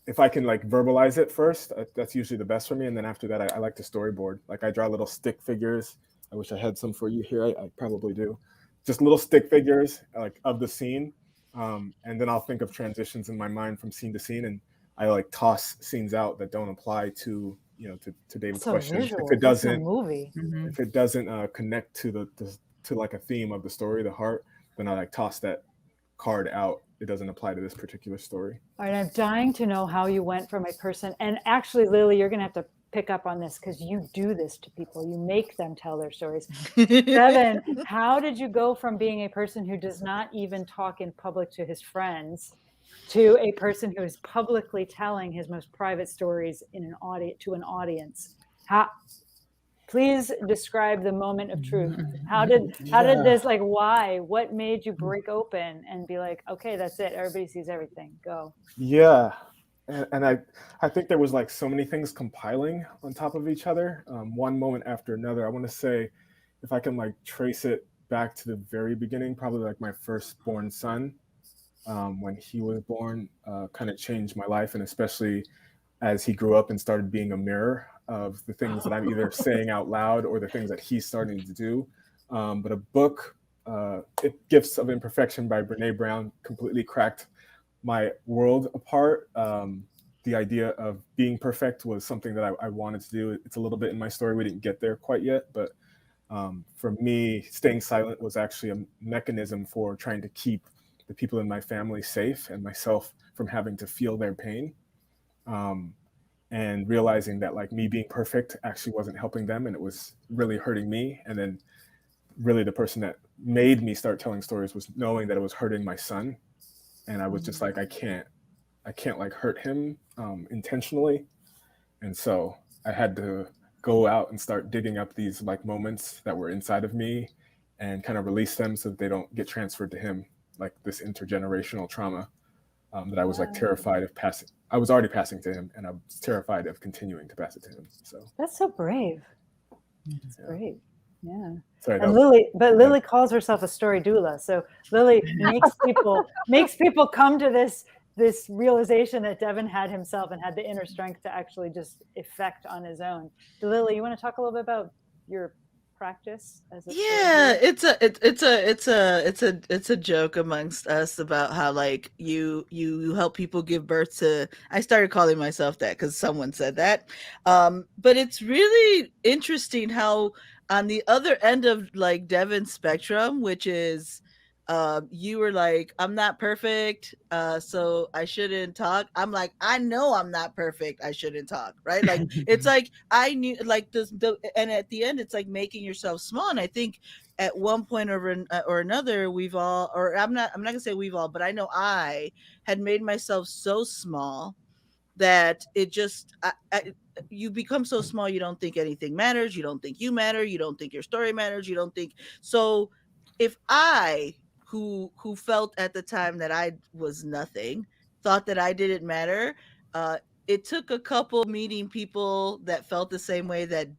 if I can like verbalize it first, that's usually the best for me. And then after that, I like to storyboard. Like I draw little stick figures. I wish I had some for you here. I probably do. Just little stick figures like of the scene. And then I'll think of transitions in my mind from scene to scene. And I like toss scenes out that don't apply to, to David's question. Visual. If it doesn't, if it doesn't connect to to like a theme of the story, the heart, then I like toss that card out. It doesn't apply to this particular story. All right, I'm dying to know how you went from a person, and actually, Lily, you're gonna have to pick up on this because you do this to people. You make them tell their stories. Devan, how did you go from being a person who does not even talk in public to his friends to a person who is publicly telling his most private stories in an audience? How? Please describe the moment of truth. How did this, like, why? What made you break open and be like, okay, that's it. Everybody sees everything. Go. Yeah. And I think there was like so many things compiling on top of each other, one moment after another. I want to say, if I can like trace it back to the very beginning, probably like my firstborn son, when he was born, kind of changed my life, and especially as he grew up and started being a mirror of the things that I'm either saying out loud or the things that he's starting to do. But a book, Gifts of Imperfection by Brene Brown, completely cracked my world apart. The idea of being perfect was something that I wanted to do. It's a little bit in my story. We didn't get there quite yet, but for me, staying silent was actually a mechanism for trying to keep the people in my family safe and myself from having to feel their pain. And realizing that like me being perfect actually wasn't helping them, and it was really hurting me. And then really the person that made me start telling stories was knowing that it was hurting my son. And I was just like, I can't like hurt him intentionally. And so I had to go out and start digging up these like moments that were inside of me and kind of release them so that they don't get transferred to him, like this intergenerational trauma that I was like terrified of passing. I was already passing to him, and I was terrified of continuing to pass it to him. So that's so brave. That's great. Yeah. Sorry, and Lily calls herself a story doula. So Lily makes people come to this realization that Devan had himself and had the inner strength to actually just effect on his own. Lily, you want to talk a little bit about your practice as a it's a joke amongst us about how like you help people give birth to. I started calling myself that because someone said that, but it's really interesting how on the other end of like Devan's spectrum, which is you were like, I'm not perfect, so I shouldn't talk. I'm like, I know I'm not perfect, I shouldn't talk, right? Like it's like I knew like and at the end it's like making yourself small. And I think at one point or another we've all, or I'm not gonna say we've all, but I know I had made myself so small that it just you become so small you don't think anything matters, you don't think you matter, you don't think your story matters, you don't think. So if I who felt at the time that I was nothing, thought that I didn't matter, it took a couple meeting people that felt the same way that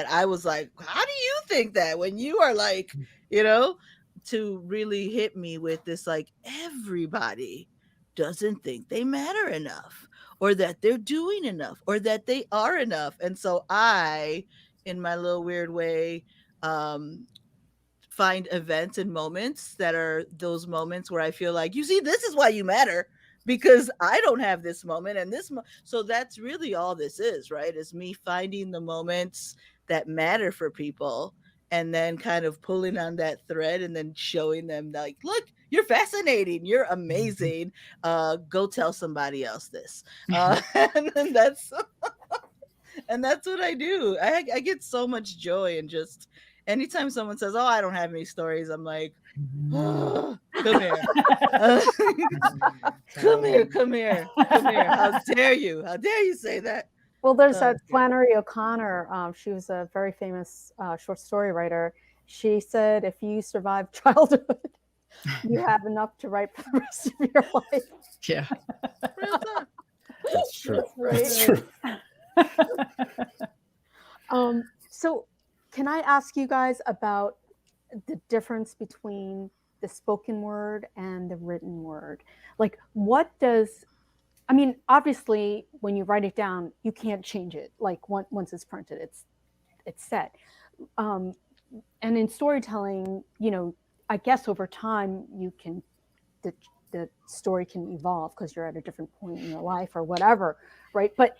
I was like, how do you think that when you are like, to really hit me with this, like, everybody doesn't think they matter enough, or that they're doing enough, or that they are enough. And so I, in my little weird way, find events and moments that are those moments where I feel like, you see, this is why you matter, because I don't have this moment and this. So that's really all this is, right? Is me finding the moments that matter for people and then kind of pulling on that thread and then showing them like, look, you're fascinating, you're amazing. Go tell somebody else this. And then that's what I do. I get so much joy in just anytime someone says, oh, I don't have any stories, I'm like, oh, come here. Come here. How dare you say that? Well, there's that Flannery O'Connor. She was a very famous short story writer. She said, if you survive childhood, you have enough to write for the rest of your life. Yeah. That's true. That's true. So can I ask you guys about the difference between the spoken word and the written word? Like, obviously when you write it down, you can't change it. Like once it's printed, it's set. And in storytelling, I guess over time the story can evolve because you're at a different point in your life or whatever, right? But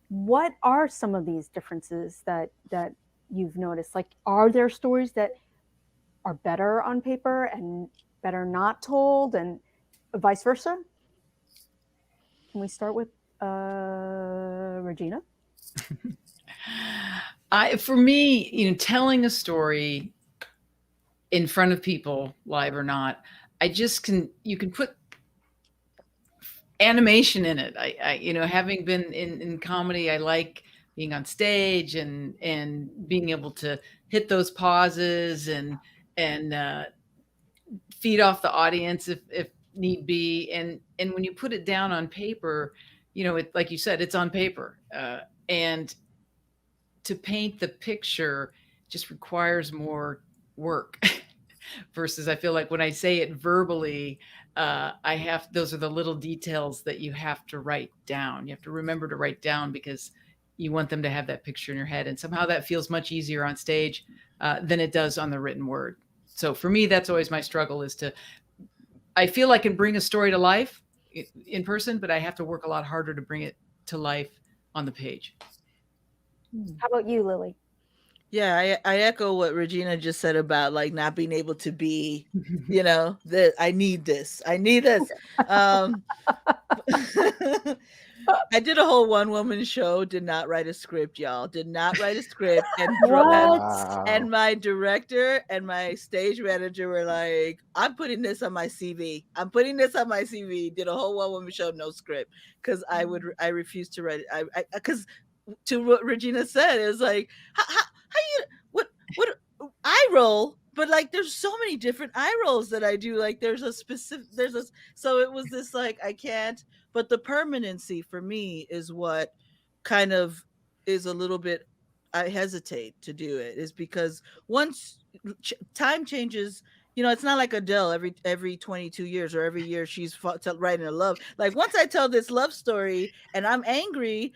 what are some of these differences that you've noticed? Like, are there stories that are better on paper and better not told, and vice versa? Can we start with Regina? For me, telling a story in front of people, live or not, you can put animation in it. Having been in comedy, I like being on stage and being able to hit those pauses and feed off the audience if need be. And when you put it down on paper, like you said, it's on paper. And to paint the picture just requires more work versus I feel like when I say it verbally, those are the little details that you have to write down. You have to remember to write down because you want them to have that picture in your head. And somehow that feels much easier on stage than it does on the written word. So for me, that's always my struggle I feel I can bring a story to life in person, but I have to work a lot harder to bring it to life on the page. How about you, Lily? Yeah, I echo what Regina just said about like not being able to be, that I need this. I did a whole one-woman show, did not write a script, y'all. Did not write a script. And and my director and my stage manager were like, I'm putting this on my CV. Did a whole one-woman show, no script. Because I refused to write it. Because to what Regina said, it was like, how you, what eye roll? But like, there's so many different eye rolls that I do. Like so it was this like, I can't, but the permanency for me is what kind of is a little bit, I hesitate to do it, is because once time changes, it's not like Adele every 22 years or every year she's writing a love. Like once I tell this love story and I'm angry,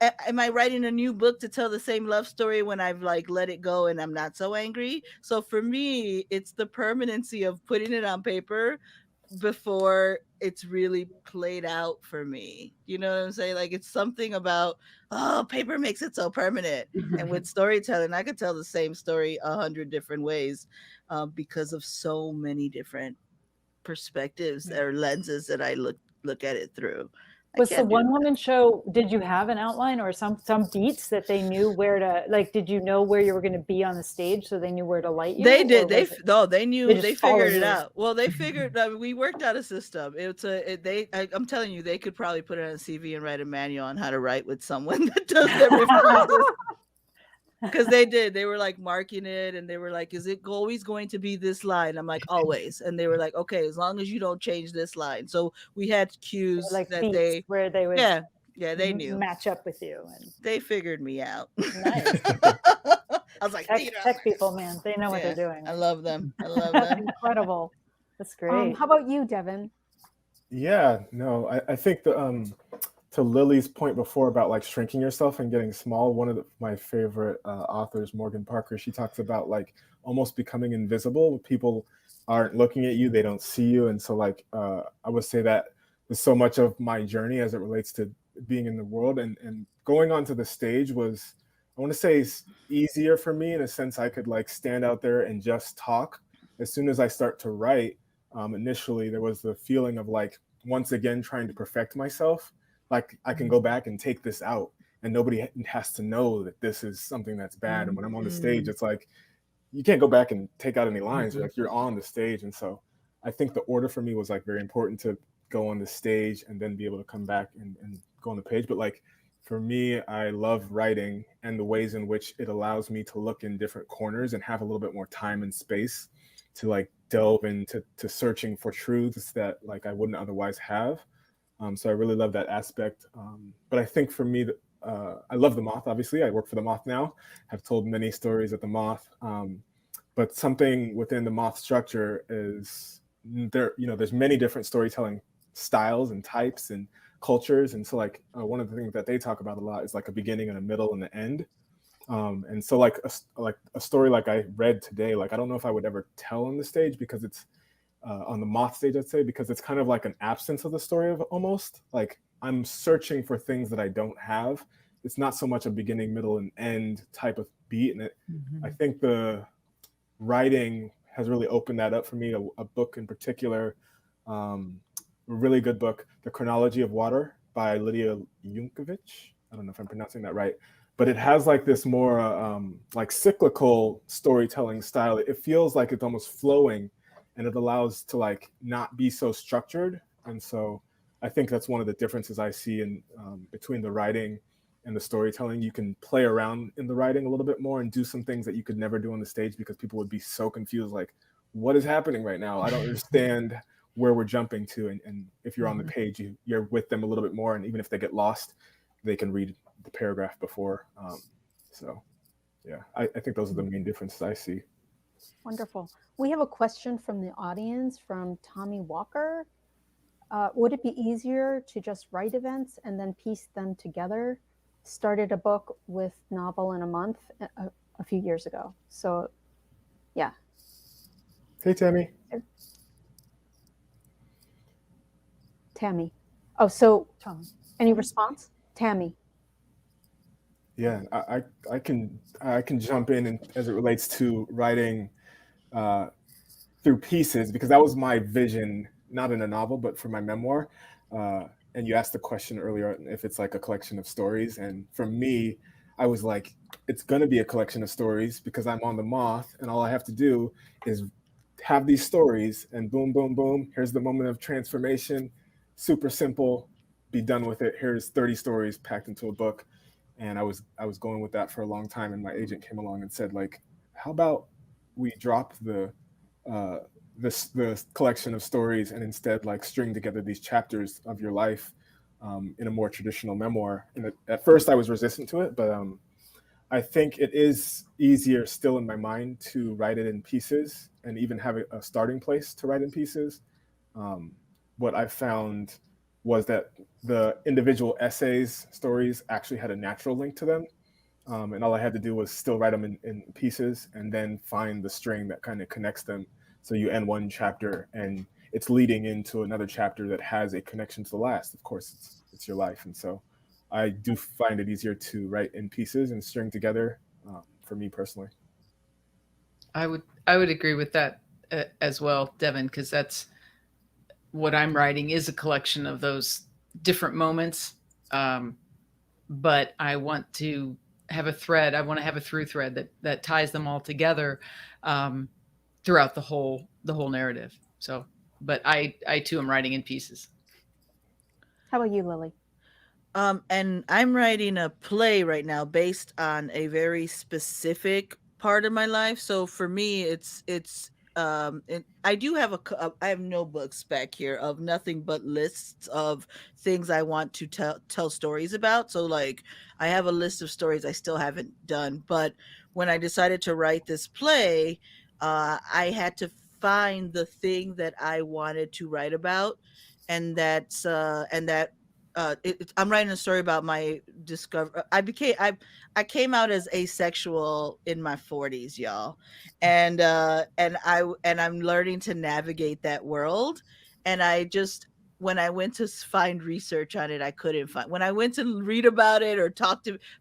am I writing a new book to tell the same love story when I've like let it go and I'm not so angry? So for me, it's the permanency of putting it on paper before it's really played out for me. You know what I'm saying? Like it's something about, paper makes it so permanent. And with storytelling, I could tell the same story 100 different ways because of so many different perspectives or lenses that I look at it through. Was the one-woman show, did you have an outline or some beats that they knew where to, like, did you know where you were going to be on the stage so they knew where to light you? They did. They knew. They figured it out. Well, they figured, we worked out a system. I'm telling you, they could probably put it on a CV and write a manual on how to write with someone that does that. Because they did. They were like marking it and they were like, is it always going to be this line? I'm like, always. And they were like, okay, as long as you don't change this line. So we had cues like that where they would they knew match up with you. And they figured me out. Nice. I was like, tech people, man. They know what they're doing. I love them. Incredible. That's great. How about you, Devan? Yeah, no, I think to Lily's point before about like shrinking yourself and getting small, one of my favorite authors, Morgan Parker, she talks about like almost becoming invisible. People aren't looking at you, they don't see you. And so like, I would say that is so much of my journey as it relates to being in the world, and going onto the stage was, I want to say, easier for me in a sense. I could like stand out there and just talk. As soon as I start to write, initially there was the feeling of like, once again, trying to perfect myself. Like I can go back and take this out and nobody has to know that this is something that's bad. And when I'm on the stage, it's like, you can't go back and take out any lines. Like you're on the stage. And so I think the order for me was like very important, to go on the stage and then be able to come back and go on the page. But like, for me, I love writing and the ways in which it allows me to look in different corners and have a little bit more time and space to like delve into searching for truths that like I wouldn't otherwise have. So I really love that aspect. But I think for me, I love the Moth, obviously. I work for the Moth now. I've told many stories at the Moth. But something within the Moth structure is there's many different storytelling styles and types and cultures. And so like one of the things that they talk about a lot is like a beginning and a middle and an end. And so like a story like I read today, like I don't know if I would ever tell on the stage because it's on the Moth stage, I'd say, because it's kind of like an absence of the story of almost like I'm searching for things that I don't have. It's not so much a beginning, middle, and end type of beat. And I think the writing has really opened that up for me. A book in particular, a really good book, The Chronology of Water by Lydia Yunkovich. I don't know if I'm pronouncing that right, but it has like this more like cyclical storytelling style. It feels like it's almost flowing, and it allows to like not be so structured. And so I think that's one of the differences I see in between the writing and the storytelling. You can play around in the writing a little bit more and do some things that you could never do on the stage because people would be so confused, like, what is happening right now? I don't understand where we're jumping to. And if you're on the page, you're with them a little bit more. And even if they get lost, they can read the paragraph before. So yeah, I think those are the main differences I see. Wonderful. We have a question from the audience from Tommy Walker. Would it be easier to just write events and then piece them together? Started a book with novel in a month a few years ago. So yeah. Hey, Tammy. Tammy. Oh, so Tom. any response? Tammy. Yeah, I can jump in and, as it relates to writing through pieces, because that was my vision, not in a novel, but for my memoir. And you asked the question earlier if it's like a collection of stories. And for me, I was like, it's going to be a collection of stories because I'm on the Moth, and all I have to do is have these stories, and boom, boom, boom. Here's the moment of transformation. Super simple. Be done with it. Here's 30 stories packed into a book. And I was going with that for a long time. And my agent came along and said, like, how about we drop the collection of stories and instead like string together these chapters of your life in a more traditional memoir. And at first I was resistant to it, but I think it is easier still in my mind to write it in pieces and even have a starting place to write in pieces. What I found was that the individual essays, stories actually had a natural link to them. And all I had to do was still write them in pieces and then find the string that kind of connects them. So you end one chapter and it's leading into another chapter that has a connection to the last. Of course, it's your life. And so I do find it easier to write in pieces and string together for me personally. I would agree with that as well, Devan, because that's what I'm writing is a collection of those different moments. But I want to have a thread. I want to have a through thread that ties them all together throughout the whole narrative. So, but I too am writing in pieces. How about you, Lily? And I'm writing a play right now based on a very specific part of my life. So for me, I do have I have notebooks back here of nothing but lists of things I want to tell stories about. So like I have a list of stories I still haven't done, but when I decided to write this play, I had to find the thing that I wanted to write about, and I'm writing a story about my discovery. I came out as asexual in my 40s, y'all, and I'm learning to navigate that world. And when I went to find research on it, I couldn't find. When I went to read about it or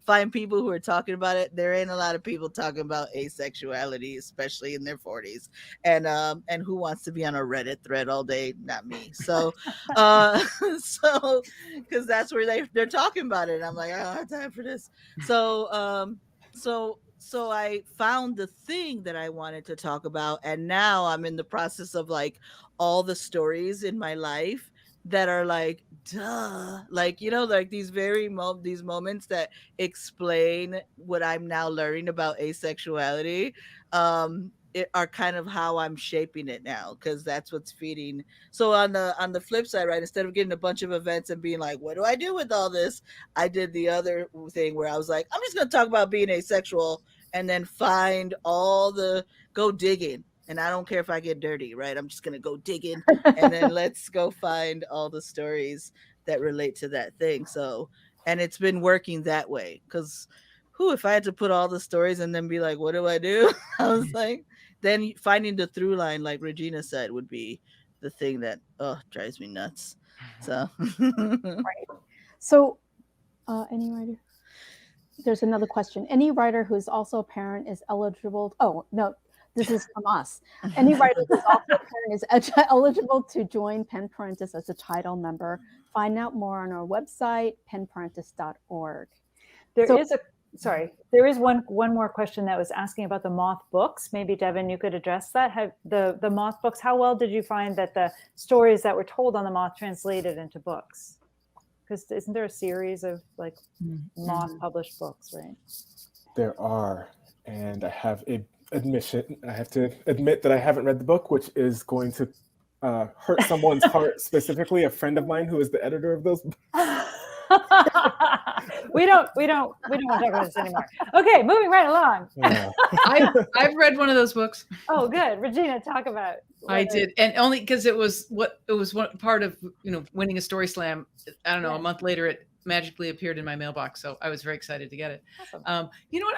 find people who are talking about it, there ain't a lot of people talking about asexuality, especially in their 40s. And who wants to be on a Reddit thread all day? Not me. So, so because that's where they're talking about it. And I'm like, I don't have time for this. So, so I found the thing that I wanted to talk about, and now I'm in the process of like all the stories in my life that are like, duh, like, like these these moments that explain what I'm now learning about asexuality. It are kind of how I'm shaping it now, because that's what's feeding. So on the flip side, right, instead of getting a bunch of events and being like, what do I do with all this, I did the other thing where I was like, I'm just gonna talk about being asexual and then go digging. And I don't care if I get dirty, right? I'm just gonna go digging and then let's go find all the stories that relate to that thing. So, and it's been working that way, because if I had to put all the stories and then be like, what do I do? I was like, then finding the through line, like Regina said, would be the thing that drives me nuts. So Right. So any writer? There's another question. Any writer who is also a parent is eligible. Oh, no. This is from us. Any writer who's also a parent is eligible to join Parentis as a title member. Find out more on our website, penparentis.org. There is one more question that was asking about the Moth books. Maybe Devan, you could address that. Have the Moth books, how well did you find that the stories that were told on the Moth translated into books? Because isn't there a series of like Moth published books, right? There are, and I have a admission. I have to admit that I haven't read the book, which is going to hurt someone's heart, specifically a friend of mine who is the editor of those books. we don't want to talk about this anymore. Okay, moving right along. I've read one of those books. Oh, good. Regina, talk about it. I did, and only because it was one part of winning a story slam. I don't know. A month later, it magically appeared in my mailbox, so I was very excited to get it. Awesome. You know what?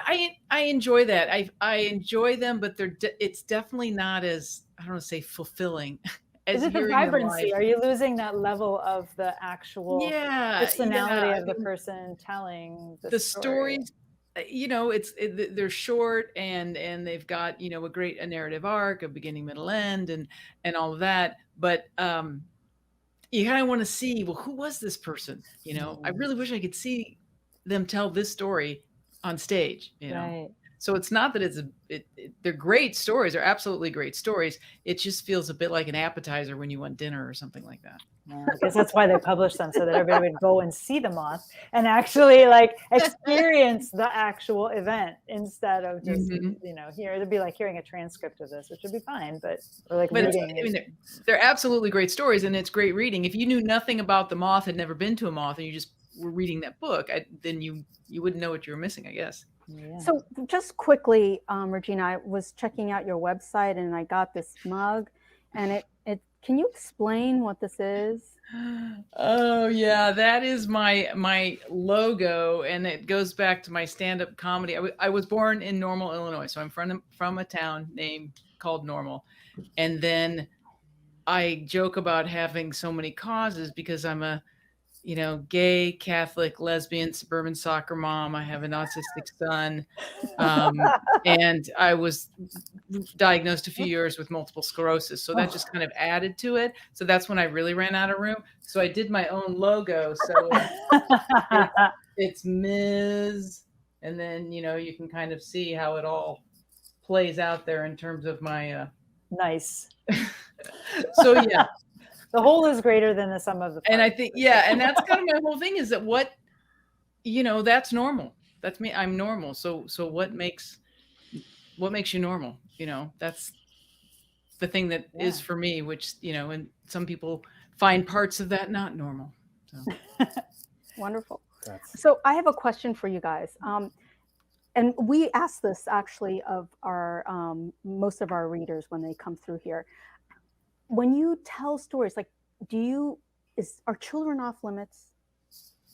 I enjoy that. I enjoy them, but it's definitely not as, I don't want to say fulfilling. Is it the vibrancy? Are you losing that level of the actual personality of the person telling the story? Stories? They're short and they've got a great narrative arc, a beginning, middle, end, and all of that. But you kind of want to see, well, who was this person? I really wish I could see them tell this story on stage. Right. So it's not that they're great stories. They're absolutely great stories. It just feels a bit like an appetizer when you want dinner or something like that. Yeah, I guess that's why they publish them, so that everybody would go and see the Moth and actually like experience the actual event instead of just here. It'd be like hearing a transcript of this, which would be fine, but reading. They're absolutely great stories, and it's great reading. If you knew nothing about the Moth, had never been to a Moth, and you just were reading that book, then you wouldn't know what you were missing, I guess. Yeah. So just quickly, Regina, I was checking out your website and I got this mug, and it can you explain what this is? Oh yeah, that is my logo, and it goes back to my stand-up comedy. I was born in Normal, Illinois, so I'm from a town called Normal, and then I joke about having so many causes because I'm a gay, Catholic, lesbian, suburban soccer mom. I have an autistic son. And I was diagnosed a few years with multiple sclerosis. So that just kind of added to it. So that's when I really ran out of room. So I did my own logo. So it's Ms. And then, you can kind of see how it all plays out there in terms of my... Nice. So yeah. The whole is greater than the sum of the parts. And I think, and that's kind of my whole thing is that that's normal. That's me. I'm normal. So what makes you normal? That's the thing that is for me, which, and some people find parts of that not normal. So. Wonderful. So I have a question for you guys. And we ask this actually of our, most of our readers when they come through here. When you tell stories, like, are children off limits?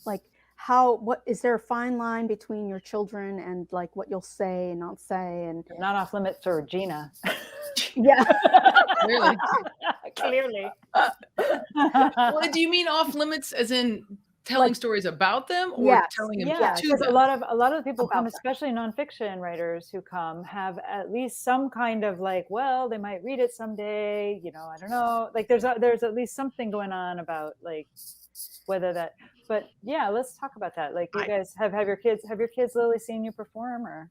Like, what is there a fine line between your children and like what you'll say and not say? And they're not off limits to Regina. Yeah. Clearly. Well, do you mean off limits as in telling stories about them or telling them to them? A lot of the people come, especially nonfiction writers who come, have at least some kind of like, well, they might read it someday, I don't know. Like there's at least something going on about like whether that, but yeah, let's talk about that. Like you guys have your kids Lily seen you perform or?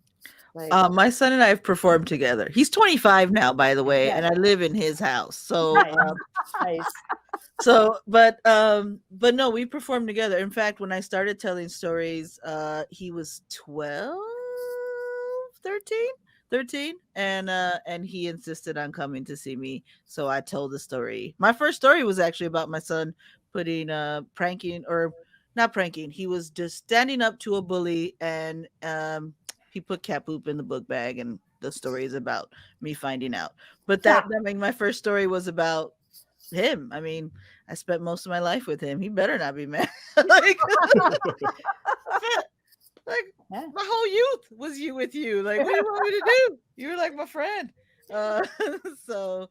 Like, my son and I have performed together. He's 25 now, by the way, and I live in his house. So, nice. So, but no, we performed together. In fact, when I started telling stories, he was 13, and he insisted on coming to see me. So I told the story. My first story was actually about my son pranking, or not pranking. He was just standing up to a bully, and he put cat poop in the book bag, and the story is about me finding out. But my first story was about him. I mean, I spent most of my life with him. He better not be mad. My whole youth was with you. Like, what do you want me to do? You were like my friend. So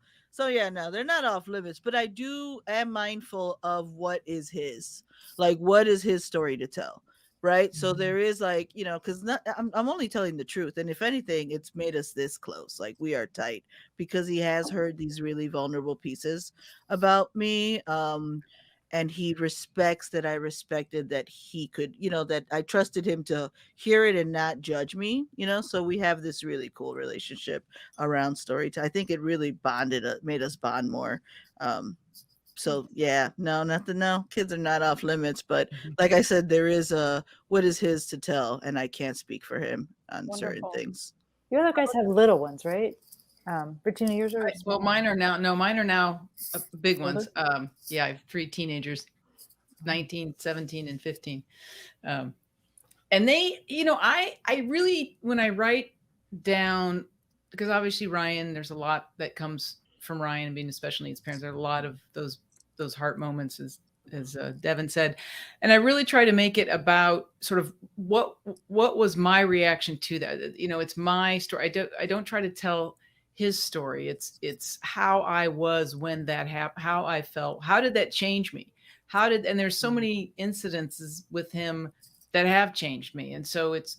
yeah, no, they're not off limits, but am mindful of what is his story to tell. right? So there is like, because I'm only telling the truth, and if anything, it's made us this close. Like we are tight because he has heard these really vulnerable pieces about me, and he respects that I respected that he could, that I trusted him to hear it and not judge me, so we have this really cool relationship around storytelling. I think it really made us bond more. So yeah, no, nothing. No, kids are not off limits. But like I said, there is what is his to tell, and I can't speak for him on certain Wonderful. things. You other guys have little ones, right? Regina, yours are Well, mine are now big ones. Older? Yeah, I have 3 teenagers, 19, 17, and 15. And they, I really, when I write down, because obviously Ryan, there's a lot that comes from Ryan being a special needs parent. There are a lot of those heart moments, as Devan said, and I really try to make it about sort of what was my reaction to that. It's my story. I don't try to tell his story. It's how I was when that happened, how I felt, how did that change me, and there's so many incidences with him that have changed me, and so it's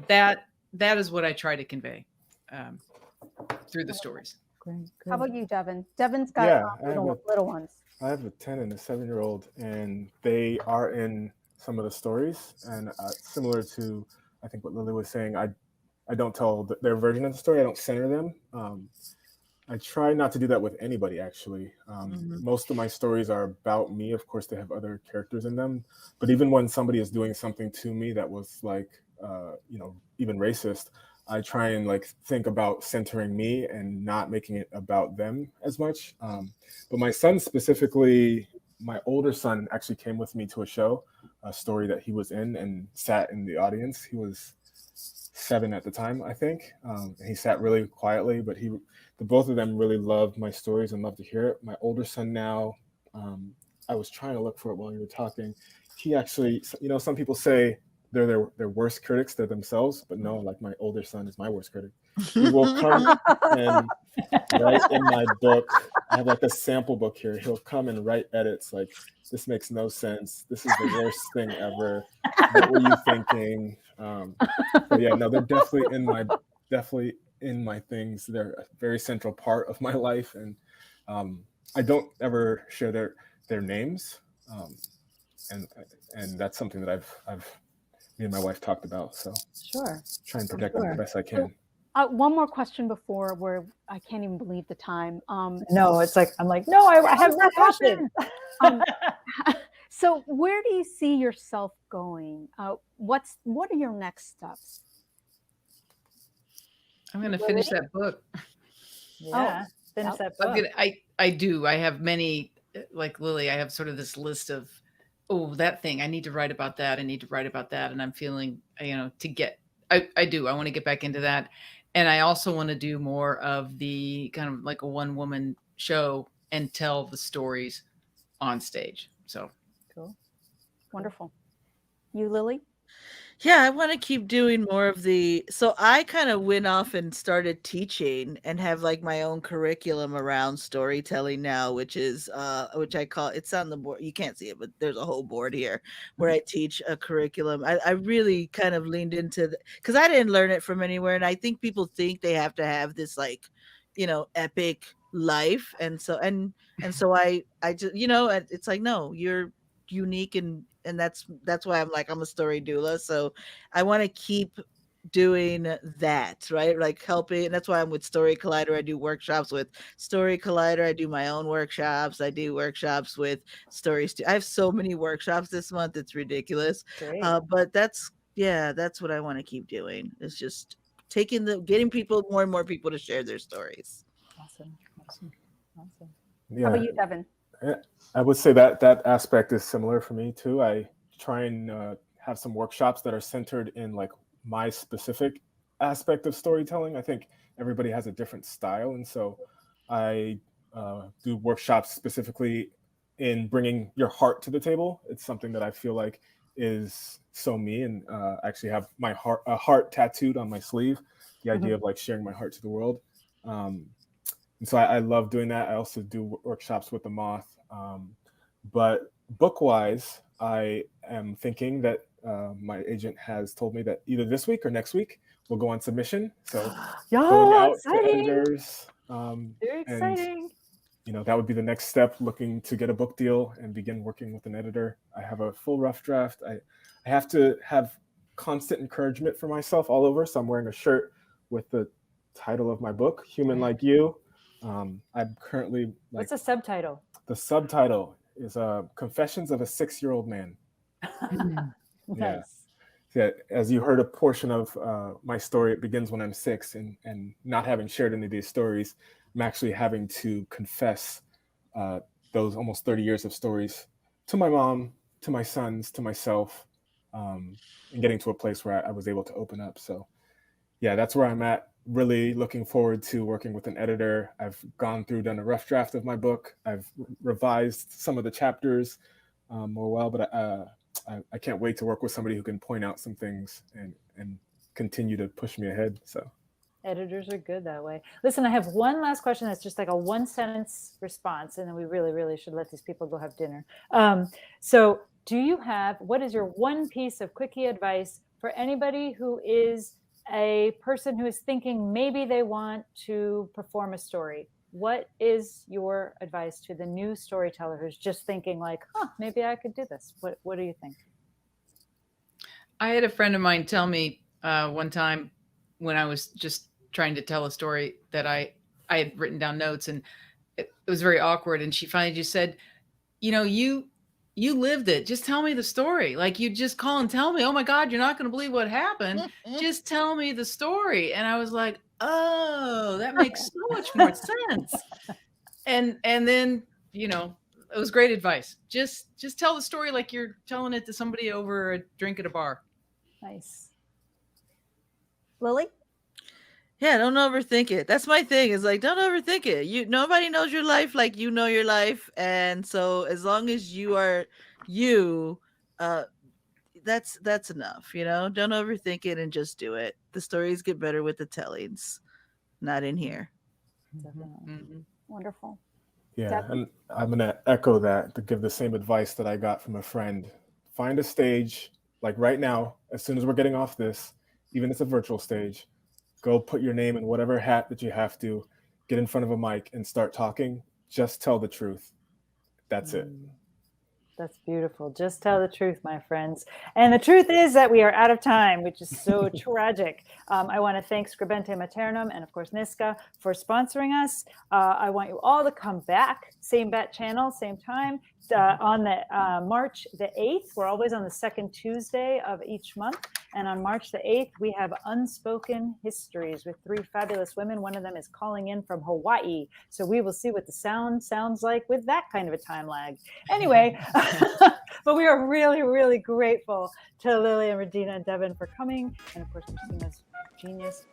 that is what I try to convey through the stories. Great. How about you, Devan? Devan's got little ones. I have a 10 and a 7-year-old, and they are in some of the stories. And similar to, I think, what Lily was saying, I don't tell their version of the story. I don't center them. I try not to do that with anybody, actually. Most of my stories are about me. Of course, they have other characters in them. But even when somebody is doing something to me that was like, even racist, I try and like think about centering me and not making it about them as much. But my son specifically, my older son actually came with me to a story that he was in, and sat in the audience. He was 7 at the time, I think. And he sat really quietly, but both of them really loved my stories and loved to hear it. My older son now, I was trying to look for it while you were talking. He actually, some people say they're their worst critics, they're themselves, but no, like my older son is my worst critic. He will come and write in my book. I have like a sample book here. He'll come and write edits like, this makes no sense. This is the worst thing ever. What were you thinking? So yeah, no, they're definitely in my things. They're a very central part of my life, and I don't ever share their names, and that's something that I've me and my wife talked about. So Sure, try and protect them the best I can. One more question before where I can't even believe the time. No, it's like I'm like, no, I have more passion. So where do you see yourself going? What are your next steps? I'm going to finish that book. Yeah, finish that book. I do. I have many, like Lily, I have sort of this list of, that thing, I need to write about that. I need to write about that. And I'm feeling, to get, I do. I want to get back into that. And I also want to do more of the kind of like a one-woman show and tell the stories on stage. So Cool. Wonderful. You, Lily? Yeah, I want to keep doing more of so I kind of went off and started teaching and have like my own curriculum around storytelling now, which I call, it's on the board. You can't see it, but there's a whole board here where I teach a curriculum. I really kind of leaned into because I didn't learn it from anywhere. And I think people think they have to have this like, epic life. And so I just, it's like, no, you're unique, and that's why I'm a story doula. So I want to keep doing that, right? Like helping. And that's why I'm with Story Collider. I do workshops with Story Collider. I do my own workshops. I do workshops with I have so many workshops this month, it's ridiculous. Great. But that's what I want to keep doing. It's just getting more and more people to share their stories. Awesome. Yeah. How about you, Devan? I would say that aspect is similar for me too. I try and have some workshops that are centered in like my specific aspect of storytelling. I think everybody has a different style, and so I do workshops specifically in bringing your heart to the table. It's something that I feel like is so me, and actually have my heart tattooed on my sleeve. The idea of like sharing my heart to the world. And so I love doing that. I also do workshops with the Moth. But book-wise, I am thinking that My agent has told me that either this week or next week we'll go on submission. So Yeah, going out exciting. to editors. Very exciting. And, that would be the next step, looking to get a book deal and begin working with an editor. I have a full rough draft. I have to have constant encouragement for myself all over. So I'm wearing a shirt with the title of my book, Human Like You. I'm currently What's the subtitle? The subtitle is Confessions of a 6-Year-Old Man. Nice. Yeah, as you heard a portion of my story, it begins when I'm 6, and not having shared any of these stories, I'm actually having to confess those almost 30 years of stories to my mom, to my sons, to myself, and getting to a place where I was able to open up. So yeah, that's where I'm at. Really looking forward to working with an editor. I've done a rough draft of my book. I've revised some of the chapters more well, but I can't wait to work with somebody who can point out some things and continue to push me ahead. So editors are good that way. Listen, I have one last question that's just like a 1-sentence response, and then we really, really should let these people go have dinner. So what is your one piece of quickie advice for anybody who is a person who is thinking maybe they want to perform a story? What is your advice to the new storyteller who's just thinking like, maybe I could do this? What do you think? I had a friend of mine tell me one time when I was just trying to tell a story that I had written down notes, and it was very awkward. And she finally just said, you lived it. Just tell me the story. Like, you just call and tell me, oh my God, you're not going to believe what happened. Just tell me the story. And I was like, oh, that makes so much more sense. And then, it was great advice. Just tell the story like you're telling it to somebody over a drink at a bar. Nice. Lily? Yeah, don't overthink it. That's my thing. Is like, don't overthink it. Nobody knows your life like you know your life, and so as long as you are you, that's enough. Don't overthink it and just do it. The stories get better with the tellings, not in here. Mm-hmm. Wonderful. Yeah, and I'm going to echo that to give the same advice that I got from a friend. Find a stage, like right now, as soon as we're getting off this, even if it's a virtual stage, go put your name in whatever hat that you have to, get in front of a mic and start talking. Just tell the truth. That's it. That's beautiful. Just tell the truth, my friends. And the truth is that we are out of time, which is so tragic. I want to thank Scribente Maternum and, of course, Niska for sponsoring us. I want you all to come back, same bat channel, same time, on the March the 8th. We're always on the second Tuesday of each month. And on March the 8th, we have Unspoken Histories with 3 fabulous women. One of them is calling in from Hawaii. So we will see what the sound sounds like with that kind of a time lag. Anyway, but we are really, really grateful to Lily and Regina and Devan for coming. And of course, Christina's genius